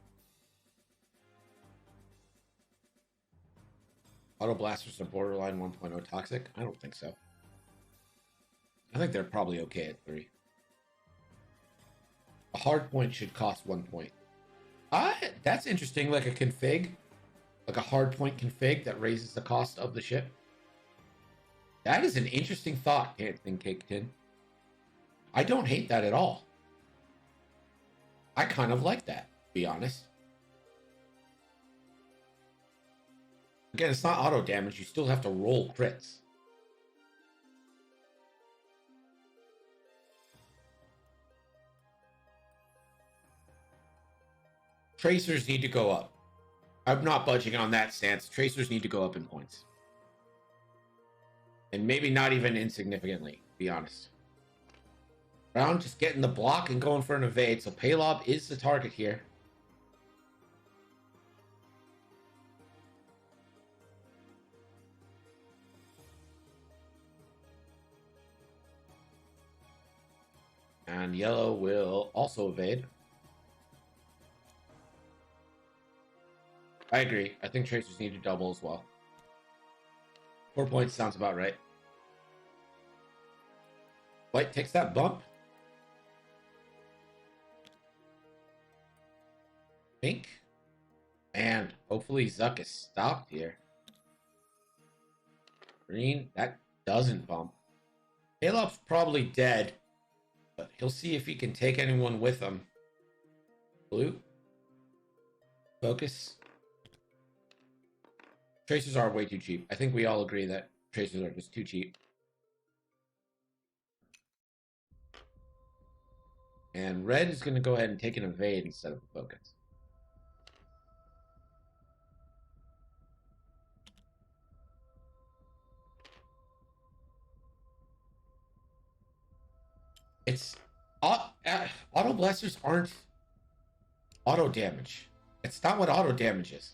Auto blasters are borderline 1.0 toxic? I don't think so. I think they're probably okay at 3. A hard point should cost 1 point. That's interesting, like a config. Like a hard point config that raises the cost of the ship. That is an interesting thought, Anthony Caketon. I don't hate that at all. I kind of like that, to be honest. Again, it's not auto damage. You still have to roll crits. Tracers need to go up. I'm not budging on that stance. Tracers need to go up in points. And maybe not even insignificantly, to be honest. Brown just getting the block and going for an evade. So Paylob is the target here. And yellow will also evade. I agree. I think Tracers need to double as well. 4 points sounds about right. White takes that bump. Pink. And hopefully Zuck is stopped here. Green. That doesn't bump. Halop's probably dead. But he'll see if he can take anyone with him. Blue. Focus. Tracers are way too cheap. I think we all agree that Tracers are just too cheap. And red is going to go ahead and take an evade instead of a focus. It's auto blasters aren't auto damage. It's not what auto damage is.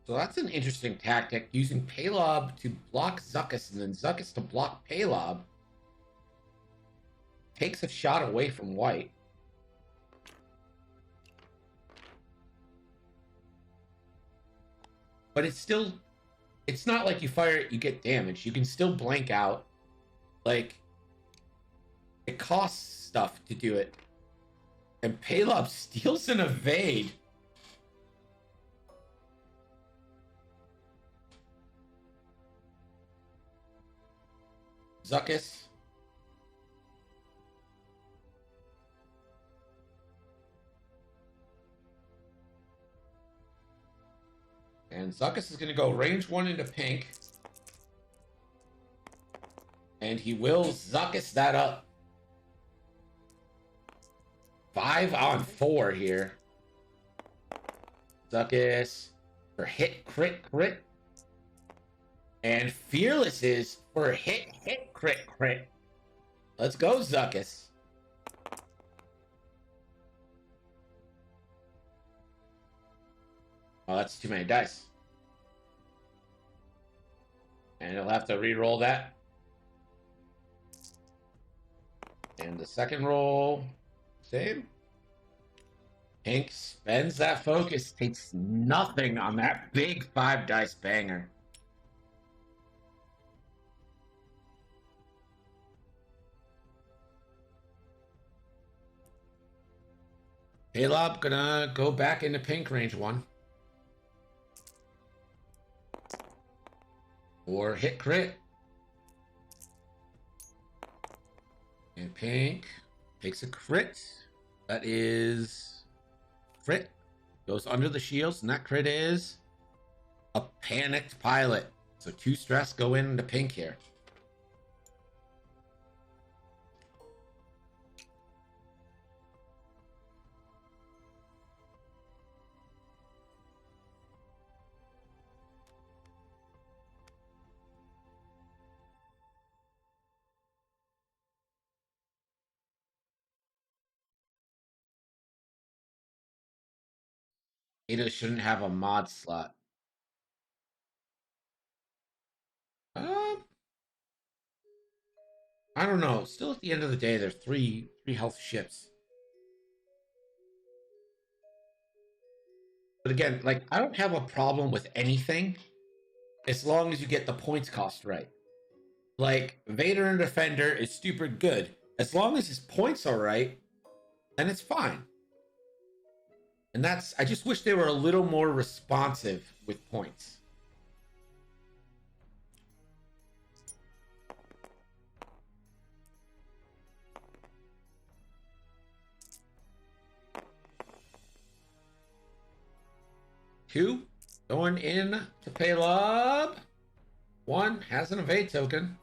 So that's an interesting tactic, using Paylob to block Zuckuss and then Zuckuss to block Paylob. Takes a shot away from white. But it's still, it's not like you fire it, you get damage. You can still blank out. Like, it costs stuff to do it. And Paylob steals an evade. Zuckuss. And Zuckuss is going to go range 1 into pink. And he will Zuckuss that up. 5 on 4 here. Zuckuss for hit, crit, crit. And Fearless is for a hit, crit. Let's go, Zuckus. Oh, that's too many dice. And he'll have to re-roll that. And the second roll, same. Pink spends that focus, takes nothing on that big 5 dice banger. Caleb gonna go back into pink range 1. Or hit crit. And pink takes a crit. That is crit. Goes under the shields, and that crit is a panicked pilot. So 2 stress go into pink here. Ada shouldn't have a mod slot. I don't know. Still, at the end of the day, there's three health ships. But again, like, I don't have a problem with anything as long as you get the points cost right. Like, Vader and Defender is stupid good. As long as his points are right, then it's fine. And that's, I just wish they were a little more responsive with points. Two, going in to Caleb. 1 has an evade token.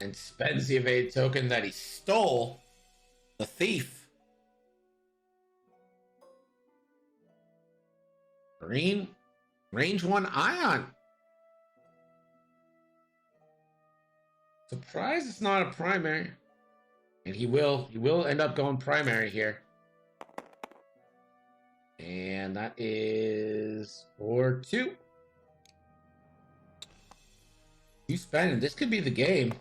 And spends the evade token that he stole. The thief. Green, range 1 ion. Surprise, it's not a primary. And he will end up going primary here. And that is for 2. You spend, and this could be the game.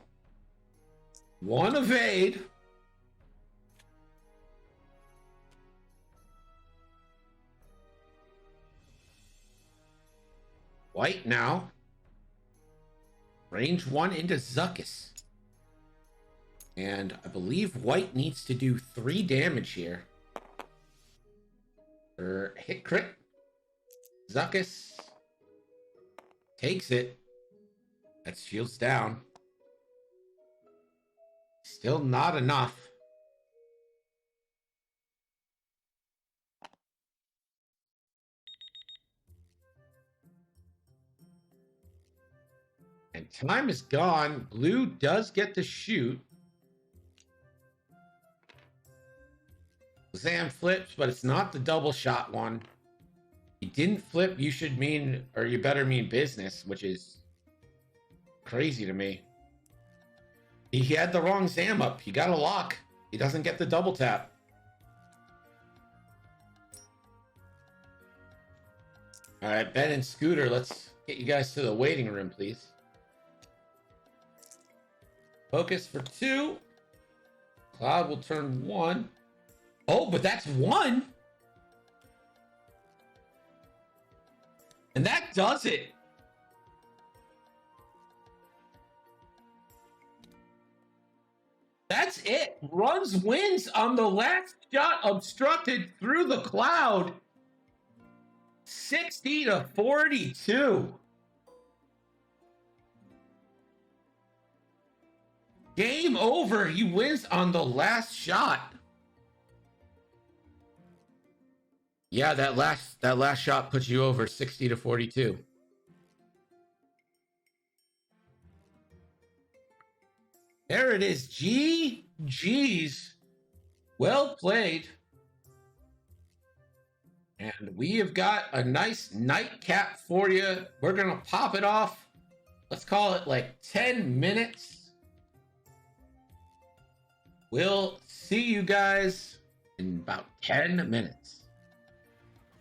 1 evade. White now. Range 1 into Zuckus. And I believe white needs to do 3 damage here. Or hit crit. Zuckus takes it. That's shields down. Still not enough. And time is gone. Blue does get to shoot. Zam flips, but it's not the double shot one. He didn't flip, you should mean, or you better mean business, which is crazy to me. He had the wrong Zam up. He got a lock. He doesn't get the double tap. All right, Ben and Scooter, let's get you guys to the waiting room, please. Focus for 2. Cloud will turn 1. Oh, but that's 1. And that does it. That's it. Runzz wins on the last shot obstructed through the cloud. 60-42. Game over. He wins on the last shot. Yeah, that last shot puts you over 60-42. There it is. GG's. Well played. And we have got a nice nightcap for you. We're going to pop it off let's call it like 10 minutes. We'll see you guys in about 10 minutes.